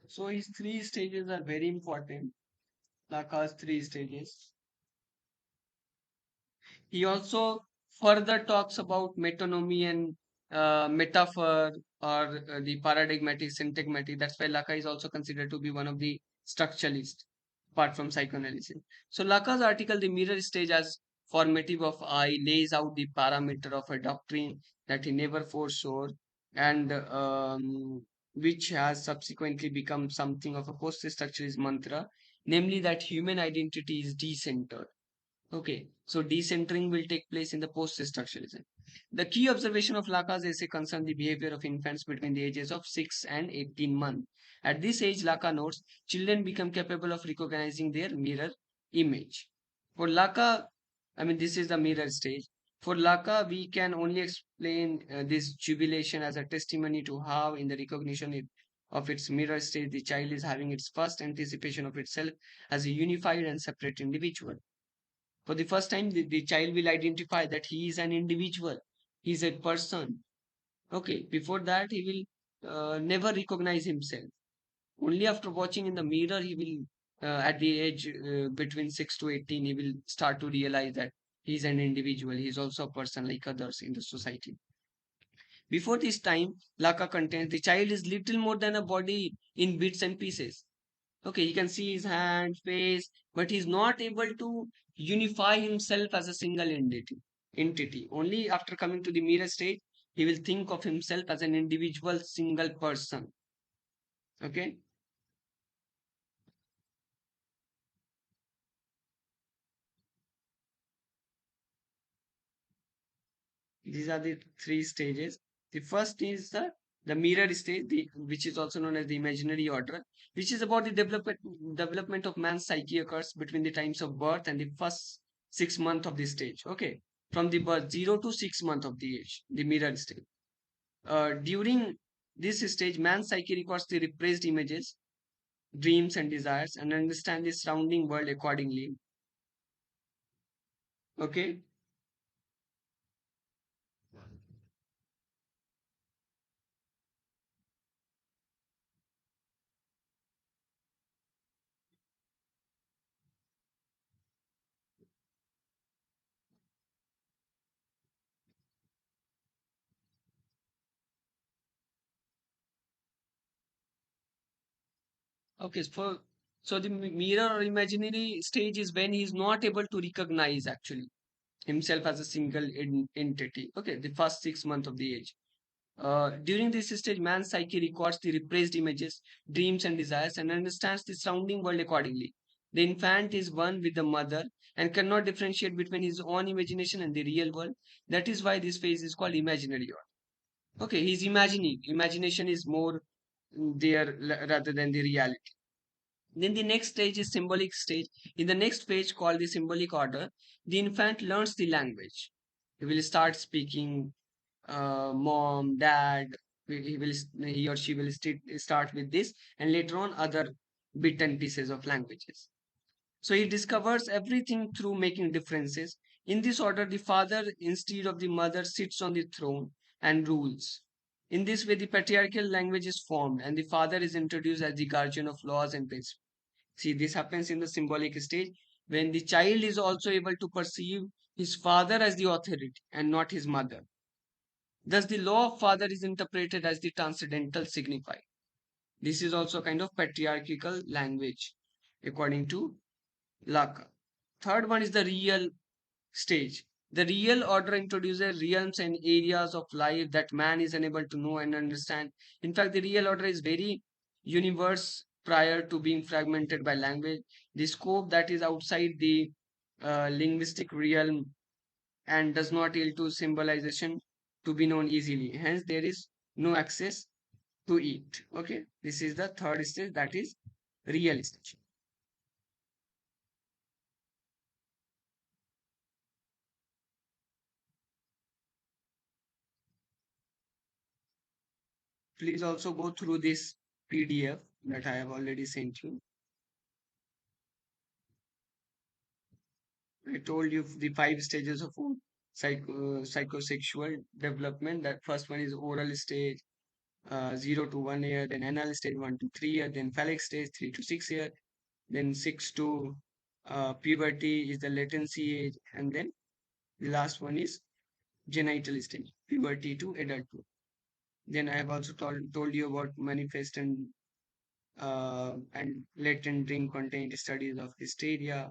So his three stages are very important. Lacan's three stages. He also further talks about metonymy and metaphor, or the paradigmatic, syntagmatic. That's why Lacan is also considered to be one of the structuralists, apart from psychoanalysis. So Lacan's article, The Mirror Stage as Formative of I, lays out the parameter of a doctrine that he never foresaw, and which has subsequently become something of a post-structuralist mantra, namely that human identity is decentered. Okay, so decentering will take place in the post-structuralism. The key observation of Lacan's essay concerns the behavior of infants between the ages of 6 and 18 months. At this age, Lacan notes, children become capable of recognizing their mirror image. For Lacan, I mean, this is the mirror stage. For Lacan, we can only explain this jubilation as a testimony to how, in the recognition of its mirror stage, the child is having its first anticipation of itself as a unified and separate individual. For the first time, the child will identify that he is an individual, he is a person. Okay, before that, he will never recognize himself. Only after watching in the mirror, he will at the age between 6 to 18, he will start to realize that he's an individual. He's also a person like others in the society. Before this time, Laka contains the child is little more than a body in bits and pieces. Okay, he can see his hand, face, but he's not able to unify himself as a single entity. Only after coming to the mirror stage, he will think of himself as an individual single person. Okay, these are the three stages. The first is the mirror stage, which is also known as the imaginary order, which is about the development of man's psyche occurs between the times of birth and the first 6 months of the stage. Okay, from the birth 0 to 6 months of the age, the mirror stage. During this stage, man's psyche records the repressed images, dreams, and desires, and understand the surrounding world accordingly. Okay. Okay. So the mirror or imaginary stage is when he is not able to recognize actually himself as a single entity. Okay. The first 6 months of the age. During this stage, man's psyche records the repressed images, dreams, and desires and understands the surrounding world accordingly. The infant is one with the mother and cannot differentiate between his own imagination and the real world. That is why this phase is called imaginary. Okay, he's imagining. Imagination is more there rather than the reality. Then the next stage is symbolic stage. In the next page called the symbolic order, the infant learns the language. He will start speaking mom, dad. He or she will start with this, and later on other bit and pieces of languages. So he discovers everything through making differences. In this order, the father, instead of the mother, sits on the throne and rules. In this way, the patriarchal language is formed, and the father is introduced as the guardian of laws and principles. See, this happens in the symbolic stage when the child is also able to perceive his father as the authority and not his mother. Thus, the law of father is interpreted as the transcendental signified. This is also kind of patriarchal language, according to Lacan. Third one is the real stage. The real order introduces realms and areas of life that man is unable to know and understand. In fact, the real order is very universe prior to being fragmented by language. The scope that is outside the linguistic realm and does not yield to symbolization to be known easily. Hence, there is no access to it. Okay, this is the third stage, that is real stage. Please also go through this PDF that I have already sent you. I told you the five stages of psychosexual development. That first one is oral stage, 0 to 1 year, then anal stage 1 to 3 year, then phallic stage 3 to 6 year, then 6 to puberty is the latency age, and then the last one is genital stage, puberty to adulthood. Then I have also told you about manifest and latent dream content studies of hysteria.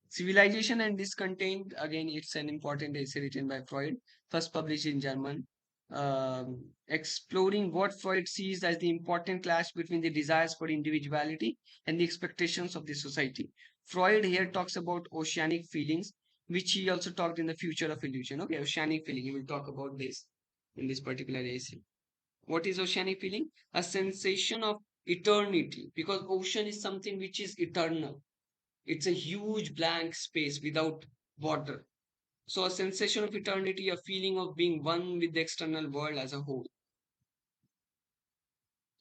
Civilization and Discontent, again, it's an important essay written by Freud, first published in German, exploring what Freud sees as the important clash between the desires for individuality and the expectations of the society. Freud here talks about oceanic feelings, which he also talked in the future of illusion. Okay, oceanic feeling, he will talk about this in this particular essay. What is oceanic feeling? A sensation of eternity, because ocean is something which is eternal. It's a huge blank space without water. So, a sensation of eternity, a feeling of being one with the external world as a whole.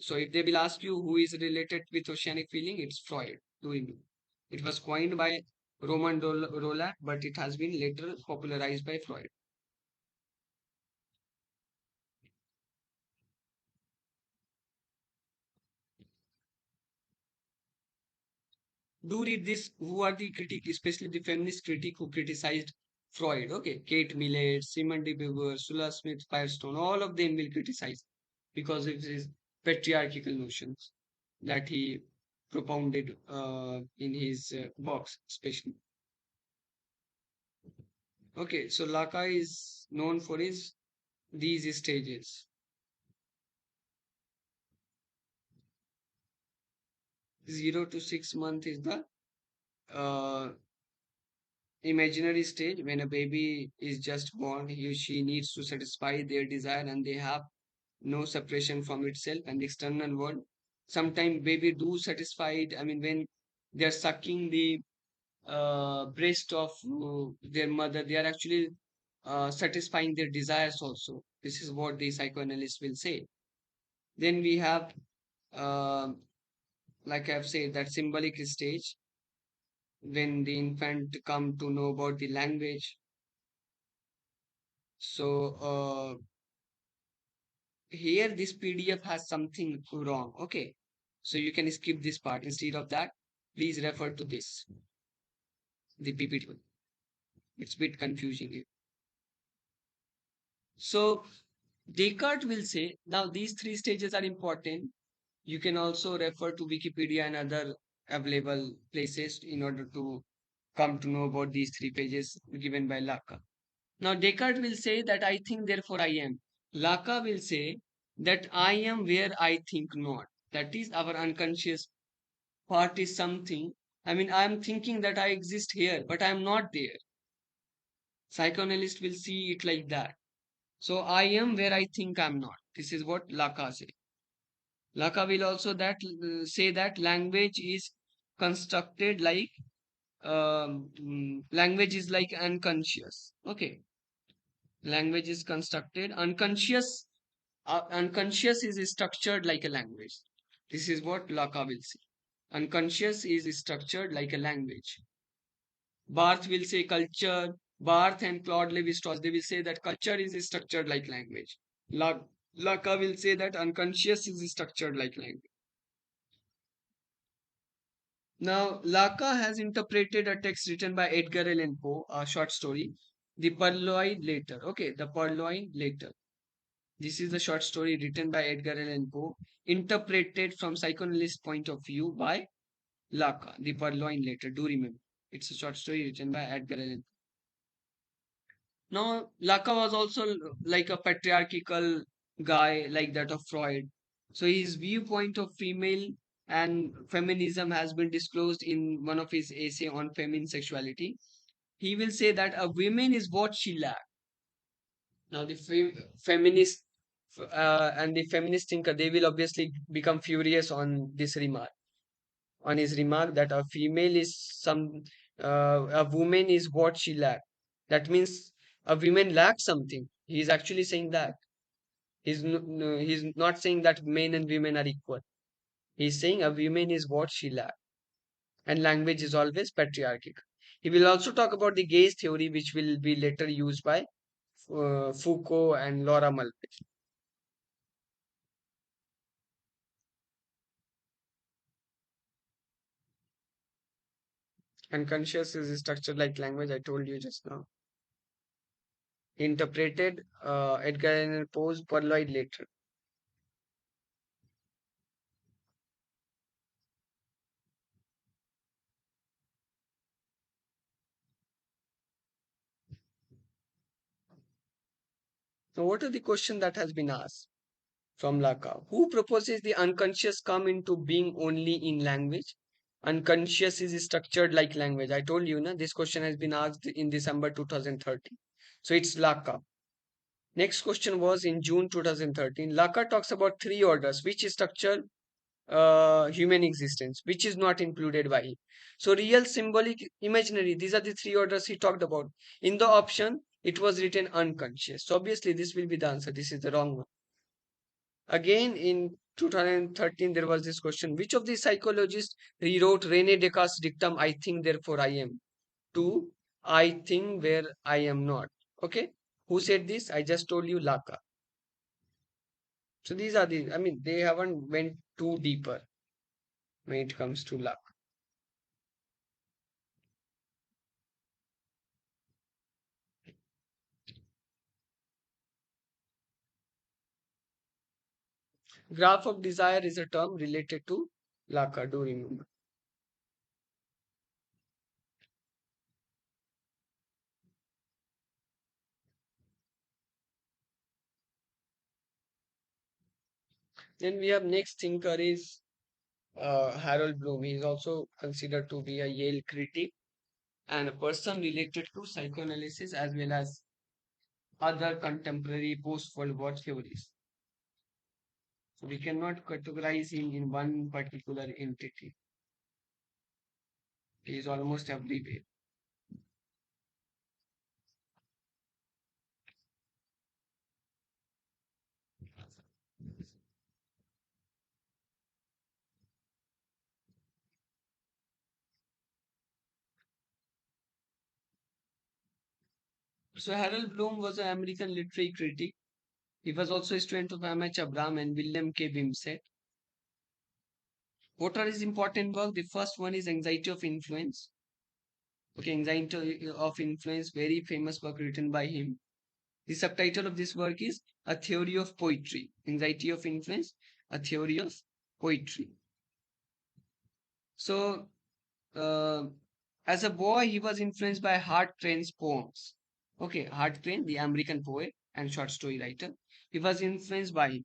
So, if they will ask you who is related with oceanic feeling, it's Freud doing it. It was coined by Roman Rolla, but it has been later popularized by Freud. Do read this. Who are the critic, especially the feminist critic who criticized Freud? Okay, Kate Millett, Simone de Beauvoir, Sula Smith, Firestone, all of them will criticize because of his patriarchal notions that he propounded in his box, especially. Okay, so Lacan is known for his these stages. 0 to 6 months is the uh, imaginary stage when a baby is just born. He or she needs to satisfy their desire and they have no separation from itself and the external world. Sometimes baby do satisfy it. I mean, when they are sucking the breast of their mother, they are actually satisfying their desires also. This is what the psychoanalyst will say. Then we have, uh, like I've said, that symbolic stage when the infant come to know about the language. So here this PDF has something wrong. Okay, so you can skip this part. Instead of that, please refer to this, the PPT. It's a bit confusing here. So Descartes will say now these three stages are important. You can also refer to Wikipedia and other available places in order to come to know about these three pages given by Lacan. Now Descartes will say that I think, therefore I am. Lacan will say that I am where I think not. That is, our unconscious part is something. I mean, I am thinking that I exist here, but I am not there. Psychoanalyst will see it like that. So I am where I think I am not. This is what Lacan says. Lacan will also say that language is constructed like language is like unconscious. Okay, language is constructed unconscious. Unconscious is structured like a language. This is what Lacan will say. Unconscious is structured like a language. Barth will say culture. Barth and Claude Lévi-Strauss, they will say that culture is structured like language. Lacan will say that unconscious is structured like language. Now, Lacan has interpreted a text written by Edgar Allan Poe, a short story, The Purloined Letter. Okay, The Purloined Letter. This is a short story written by Edgar Allan Poe, interpreted from psychoanalyst point of view by Lacan. The Purloined Letter. Do remember, it's a short story written by Edgar Allan Poe. Now, Lacan was also like a patriarchal guy, like that of Freud. So his viewpoint of female and feminism has been disclosed in one of his essay on feminine sexuality. He will say that a woman is what she lacks. Now, the feminist and the feminist thinker, they will obviously become furious on this remark, on his remark that a female is a woman is what she lacks. That means a woman lacks something. He is actually saying that. He's not saying that men and women are equal. He's saying a woman is what she lacks. And language is always patriarchic. He will also talk about the gaze theory, which will be later used by Foucault and Laura Mulvey. And conscious is structured like language, I told you just now. Interpreted Edgar Allan Poe's Purloined Letter. Now, what are the question that has been asked from Lacan? Who proposes the unconscious come into being only in language? Unconscious is structured like language. I told you, na, this question has been asked in December 2013. So it's Lacan. Next question was in June 2013. Lacan talks about three orders which structure human existence, which is not included by him. So real, symbolic, imaginary, these are the three orders he talked about. In the option, it was written unconscious. So obviously this will be the answer. This is the wrong one. Again, in 2013, there was this question. Which of the psychologists rewrote René Descartes' dictum, I think, therefore I am, to I think where I am not? Okay. Who said this? I just told you, Lacan. So these are the, I mean, they haven't went too deeper when it comes to luck. Graph of desire is a term related to Lacan, do remember. Then we have next thinker is Harold Bloom. He is also considered to be a Yale critic and a person related to psychoanalysis as well as other contemporary post-World War theories. So we cannot categorize him in one particular entity. He is almost everywhere. So Harold Bloom was an American literary critic. He was also a student of M.H. Abraham and William K. Wimsett. What are his important work? The first one is Anxiety of Influence. Okay, Anxiety of Influence, very famous book written by him. The subtitle of this work is A Theory of Poetry. Anxiety of Influence, A Theory of Poetry. So, uh, as a boy, he was influenced by Hart Crane's poems. Okay, Hart Crane, the American poet and short story writer, he was influenced by him.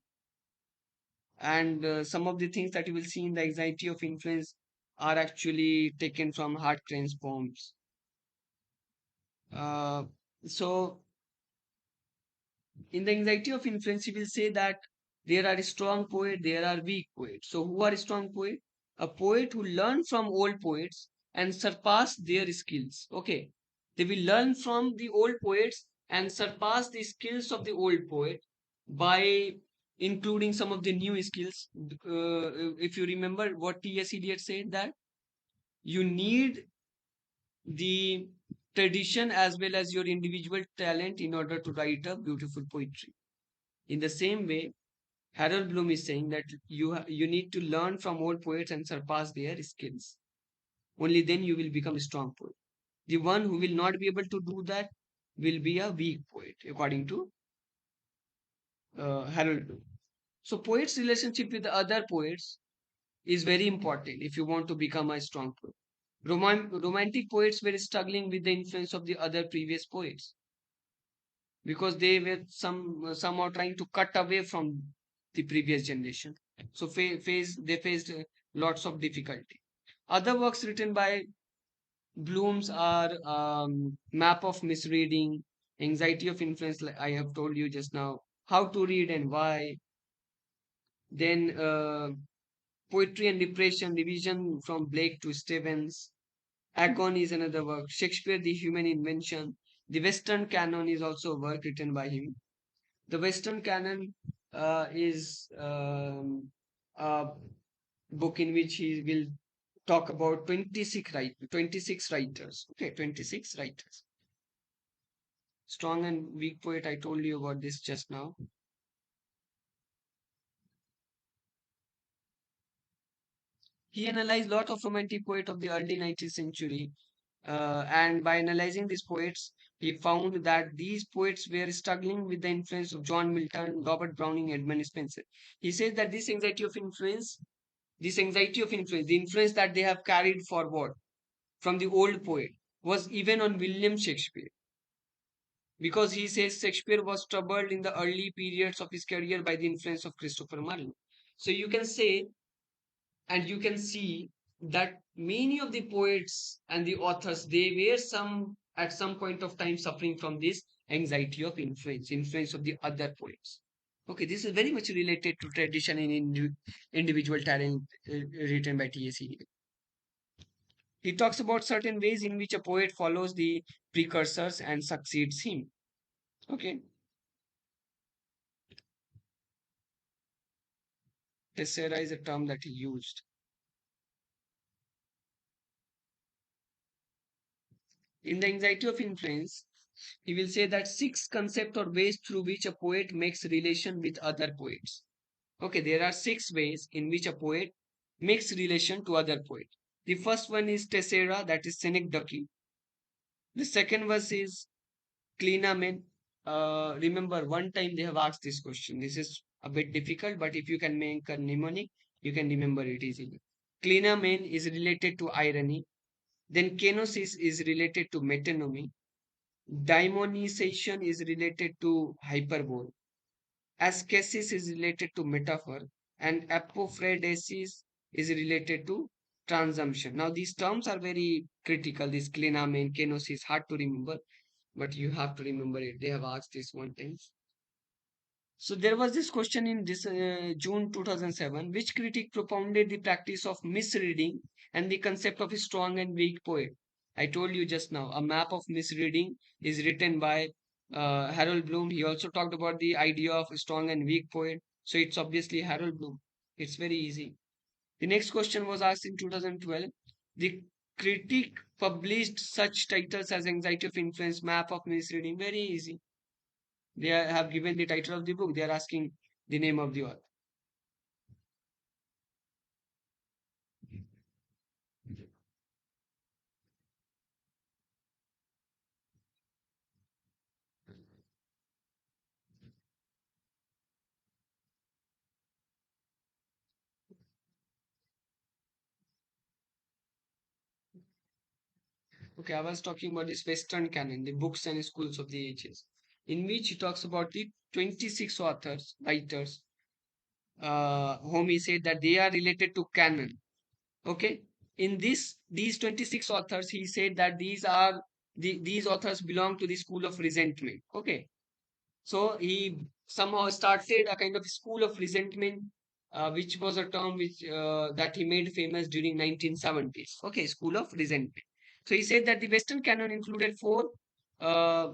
And some of the things that you will see in the Anxiety of Influence are actually taken from Hart Crane's poems. Uh, so, in the Anxiety of Influence, he will say that there are strong poets, there are weak poets. So, who are strong poets? A poet who learn from old poets and surpass their skills. Okay, they will learn from the old poets and surpass the skills of the old poet by including some of the new skills. If you remember what T.S. Eliot said, that you need the tradition as well as your individual talent in order to write a beautiful poetry. In the same way, Harold Bloom is saying that you need to learn from old poets and surpass their skills. Only then you will become a strong poet. The one who will not be able to do that will be a weak poet, according to Harold Bloom. So, poets' relationship with the other poets is very important if you want to become a strong poet. Romantic poets were struggling with the influence of the other previous poets because they were somehow trying to cut away from the previous generation. So they faced lots of difficulty. Other works written by Blooms are Map of Misreading, Anxiety of Influence, like I have told you just now, How to Read and Why. Then Poetry and Depression, Revision from Blake to Stevens. Agon is another work. Shakespeare, The Human Invention. The Western Canon is also a work written by him. The Western Canon is a book in which he will talk about 26 writers. Okay, 26 writers. Strong and weak poet, I told you about this just now. He analyzed a lot of romantic poets of the early 19th century. And by analyzing these poets, he found that these poets were struggling with the influence of John Milton, Robert Browning, Edmund Spenser. He says that the influence that they have carried forward from the old poet was even on William Shakespeare. Because he says Shakespeare was troubled in the early periods of his career by the influence of Christopher Marlowe. So you can say and you can see that many of the poets and the authors they were some at some point of time suffering from this anxiety of influence of the other poets. Okay, this is very much related to tradition and individual talent written by T.S. Eliot. He talks about certain ways in which a poet follows the precursors and succeeds him. Okay, tessera is a term that he used. In the anxiety of influence, he will say that six concepts or ways through which a poet makes relation with other poets. Okay, there are six ways in which a poet makes relation to other poets. The first one is tessera, that is synecdoche. The second verse is clinamen. Remember, one time they have asked this question. This is a bit difficult, but if you can make a mnemonic, you can remember it easily. Clinamen is related to irony. Then kenosis is related to metonymy. Daemonization is related to hyperbole. Ascesis is related to metaphor. And apophradesis is related to transsumption. Now, these terms are very critical. This clinamen, kenosis, hard to remember, but you have to remember it. They have asked this one time. So there was this question in this June 2007, which critic propounded the practice of misreading and the concept of a strong and weak poet. I told you just now, a map of misreading is written by Harold Bloom. He also talked about the idea of a strong and weak poet. So it's obviously Harold Bloom. It's very easy. The next question was asked in 2012. The critic published such titles as Anxiety of Influence, Map of Misreading. Very easy. Have given the title of the book. They are asking the name of the author. Okay, I was talking about this Western canon, the books and schools of the ages, in which he talks about the 26 authors, writers, whom he said that they are related to canon. Okay, in these 26 authors, he said that these authors belong to the school of resentment. Okay, so he somehow started a kind of school of resentment, which was a term which that he made famous during 1970s. Okay, school of resentment. So he said that the Western canon included four uh,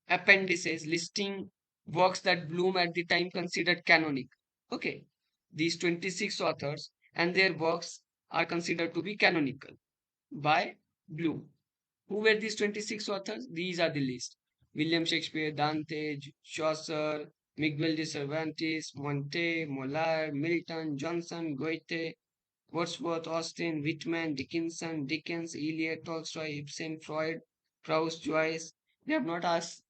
appendices listing works that Bloom at the time considered canonic. Okay, these 26 authors and their works are considered to be canonical by Bloom. Who were these 26 authors? These are the list: William Shakespeare, Dante, Chaucer, Miguel de Cervantes, Monte, Molière, Milton, Johnson, Goethe, Wordsworth, Austen, Whitman, Dickinson, Dickens, Eliot, Tolstoy, Ibsen, Freud, Proust, Joyce. They have not asked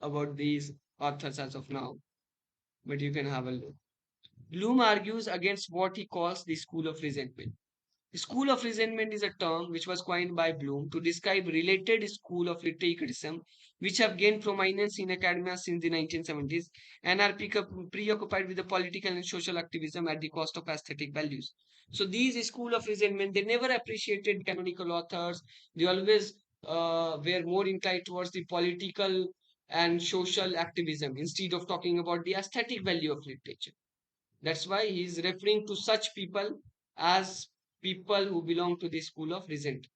about these authors as of now, but you can have a look. Bloom argues against what he calls the school of resentment. School of resentment is a term which was coined by Bloom to describe related school of literary criticism which have gained prominence in academia since the 1970s and are preoccupied with the political and social activism at the cost of aesthetic values. So these school of resentment, they never appreciated canonical authors. They always were more inclined towards the political and social activism instead of talking about the aesthetic value of literature. That's why he's referring to such people as people who belong to the school of resentment.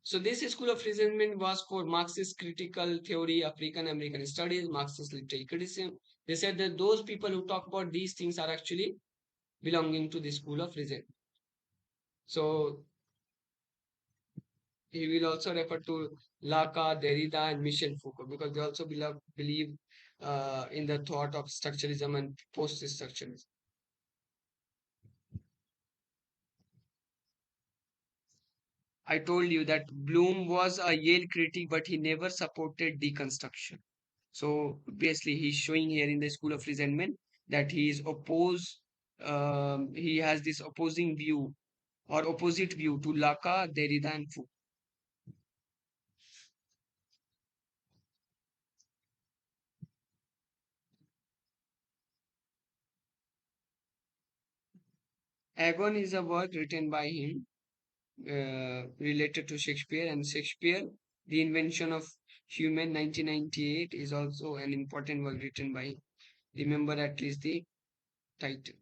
So this school of resentment was for Marxist critical theory, African American studies, Marxist literary criticism. They said that those people who talk about these things are actually belonging to the school of resentment. So he will also refer to Lacan, Derrida, and Michel Foucault because they also believe in the thought of structuralism and post-structuralism. I told you that Bloom was a Yale critic, but he never supported deconstruction. So obviously, he's showing here in the School of Resentment that he is opposed. He has this opposing view or opposite view to Lacan, Derrida, and Foucault. Agon is a work written by him related to Shakespeare, and Shakespeare, The Invention of Human, 1998, is also an important work written by him. Remember at least the title.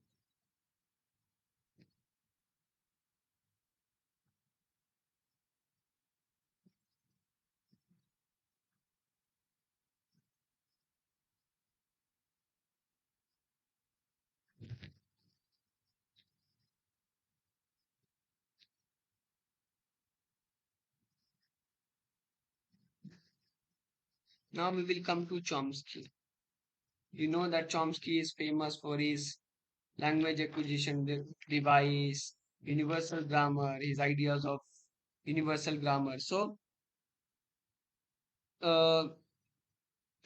Now we will come to Chomsky. You know that Chomsky is famous for his language acquisition device, universal grammar, his ideas of universal grammar. So, uh,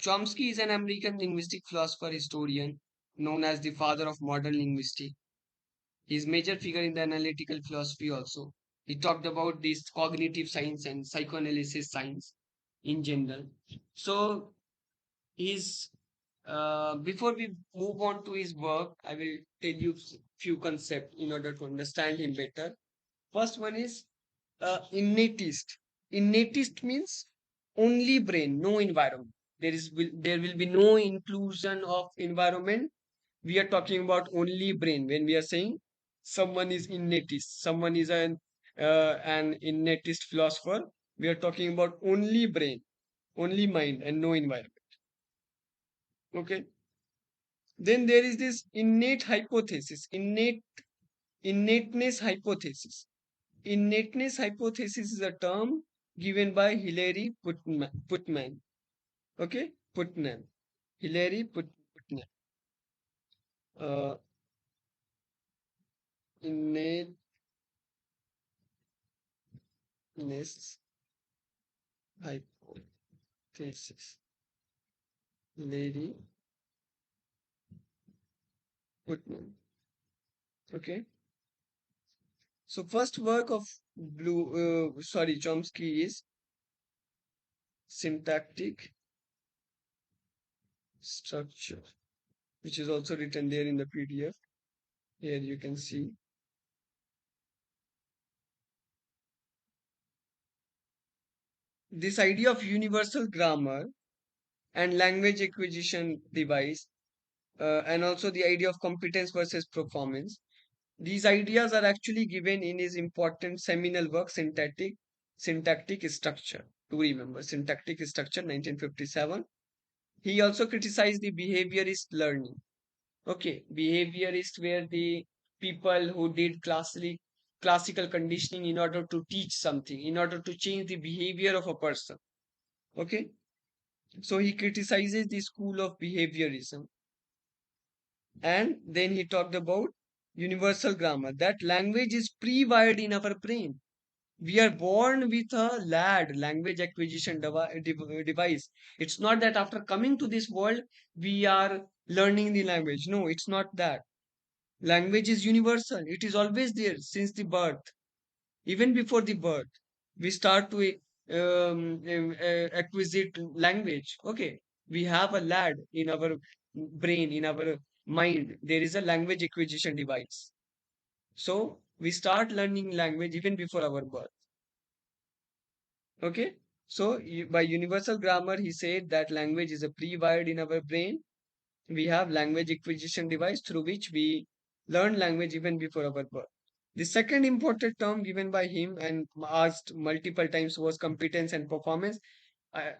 Chomsky is an American linguistic philosopher historian known as the father of modern linguistics. He is major figure in the analytical philosophy also. He talked about this cognitive science and psychoanalysis science in general. So his before we move on to his work, I will tell you few concepts in order to understand him better. First one is innatist. Innatist means only brain, no environment. There will be no inclusion of environment. We are talking about only brain when we are saying someone is innatist. Someone is an innatist philosopher. We are talking about only brain, only mind, and no environment. Okay. Then there is this innate hypothesis, innateness hypothesis. Innateness hypothesis is a term given by Hilary Putnam. Okay, Putnam. Putnam. Uh, Innateness hypothesis. Hilary Putnam. Okay. So first work of Chomsky is syntactic structure, which is also written there in the PDF. Here you can see this idea of universal grammar and language acquisition device, and also the idea of competence versus performance. These ideas are actually given in his important seminal work, Syntactic Structure. To remember, Syntactic Structure, 1957. He also criticized the behaviorist learning. Okay, behaviorist were the people who did classical conditioning in order to teach something, in order to change the behavior of a person. Okay, so he criticizes the school of behaviorism. And then he talked about universal grammar, that language is pre-wired in our brain. We are born with a LAD, language acquisition device. It's not that after coming to this world, we are learning the language. No, it's not that. Language is universal. It is always there since the birth. Even before the birth, we start to acquisite language. Okay, we have a LAD in our brain, in our mind. There is a language acquisition device. So we start learning language even before our birth. Okay, so by universal grammar, he said that language is a pre-wired in our brain. We have language acquisition device through which we learn language even before our birth. The second important term given by him and asked multiple times was competence and performance.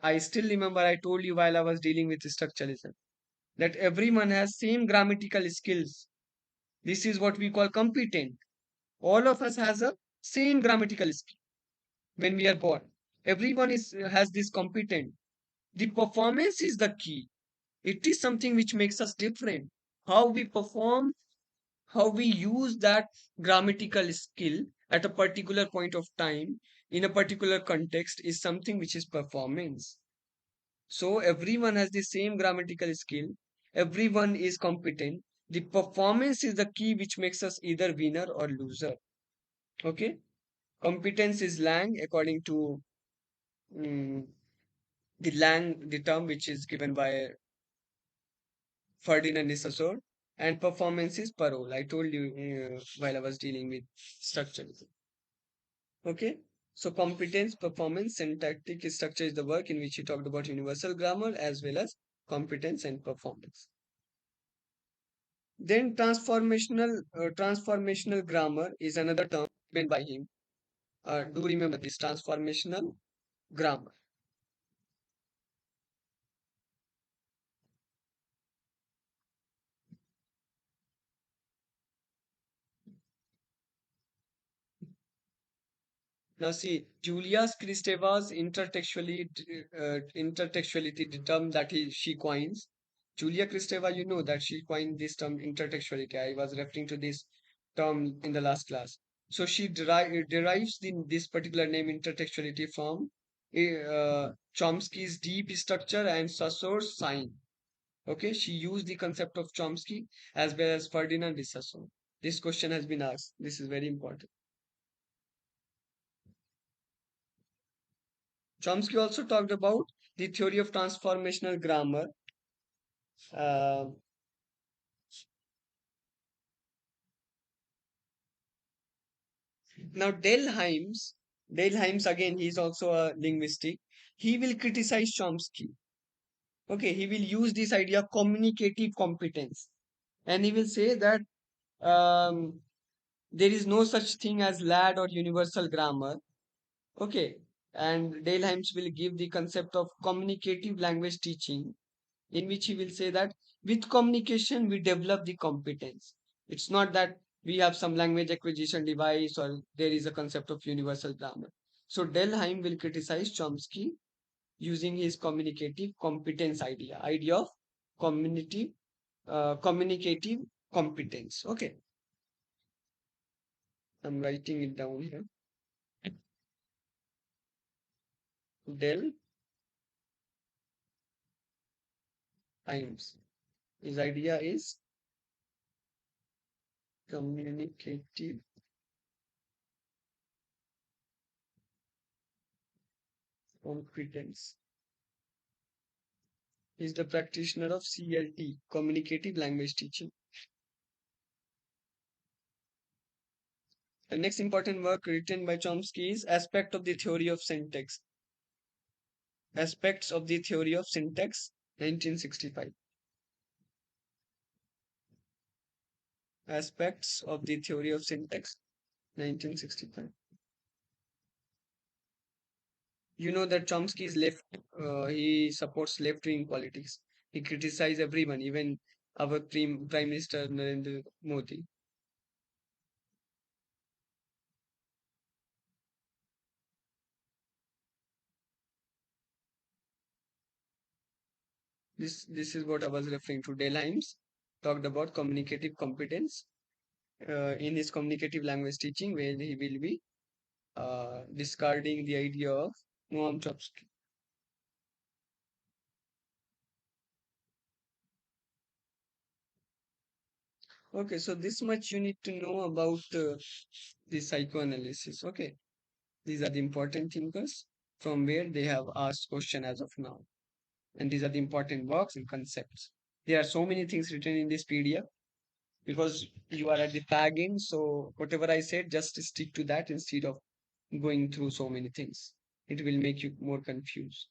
I still remember I told you while I was dealing with structuralism that everyone has same grammatical skills. This is what we call competent. All of us has a same grammatical skill when we are born. Everyone is has this competent. The performance is the key. It is something which makes us different. How we perform, how we use that grammatical skill at a particular point of time in a particular context is something which is performance. So everyone has the same grammatical skill, everyone is competent. The performance is the key which makes us either winner or loser. Okay, competence is lang according to mm, the term which is given by Ferdinand de Saussure, and performance is parole. I told you while I was dealing with structure. Okay, so competence, performance, syntactic structure is the work in which he talked about universal grammar as well as competence and performance. Then transformational grammar is another term given by him. Do remember this transformational grammar. Now see, Julia's Kristeva's intertextuality, the term that she coins. Julia Kristeva, you know that she coined this term intertextuality. I was referring to this term in the last class. So she derives this particular name intertextuality from Chomsky's deep structure and Saussure's sign. Okay, she used the concept of Chomsky as well as Ferdinand de Saussure. This question has been asked. This is very important. Chomsky also talked about the theory of transformational grammar. Uh, Now, Delheims again, he is also a linguistic. He will criticize Chomsky. Okay, he will use this idea of communicative competence, and he will say that um, there is no such thing as lad or universal grammar. Okay, and Delheims will give the concept of communicative language teaching, in which he will say that with communication we develop the competence. It's not that we have some language acquisition device or there is a concept of universal grammar. So Delheim will criticize Chomsky using his communicative competence idea of communicative competence. Okay, I'm writing it down here. Delheims. His idea is communicative competence. He is the practitioner of CLT, communicative language teaching. The next important work written by Chomsky is Aspect of the Theory of Syntax. Aspects of the Theory of Syntax, 1965. Aspects of the Theory of Syntax, 1965. You know that Chomsky is left, he supports left wing politics. He criticizes everyone, even our Prime Minister Narendra Modi. This is what I was referring to. Delheims talked about communicative competence in his communicative language teaching, where he will be discarding the idea of Noam Chomsky. Okay, so this much you need to know about the psychoanalysis. Okay, these are the important thinkers from where they have asked question as of now, and these are the important works and concepts. There are so many things written in this PDF because you are at the tagging. So whatever I said, just stick to that instead of going through so many things. It will make you more confused.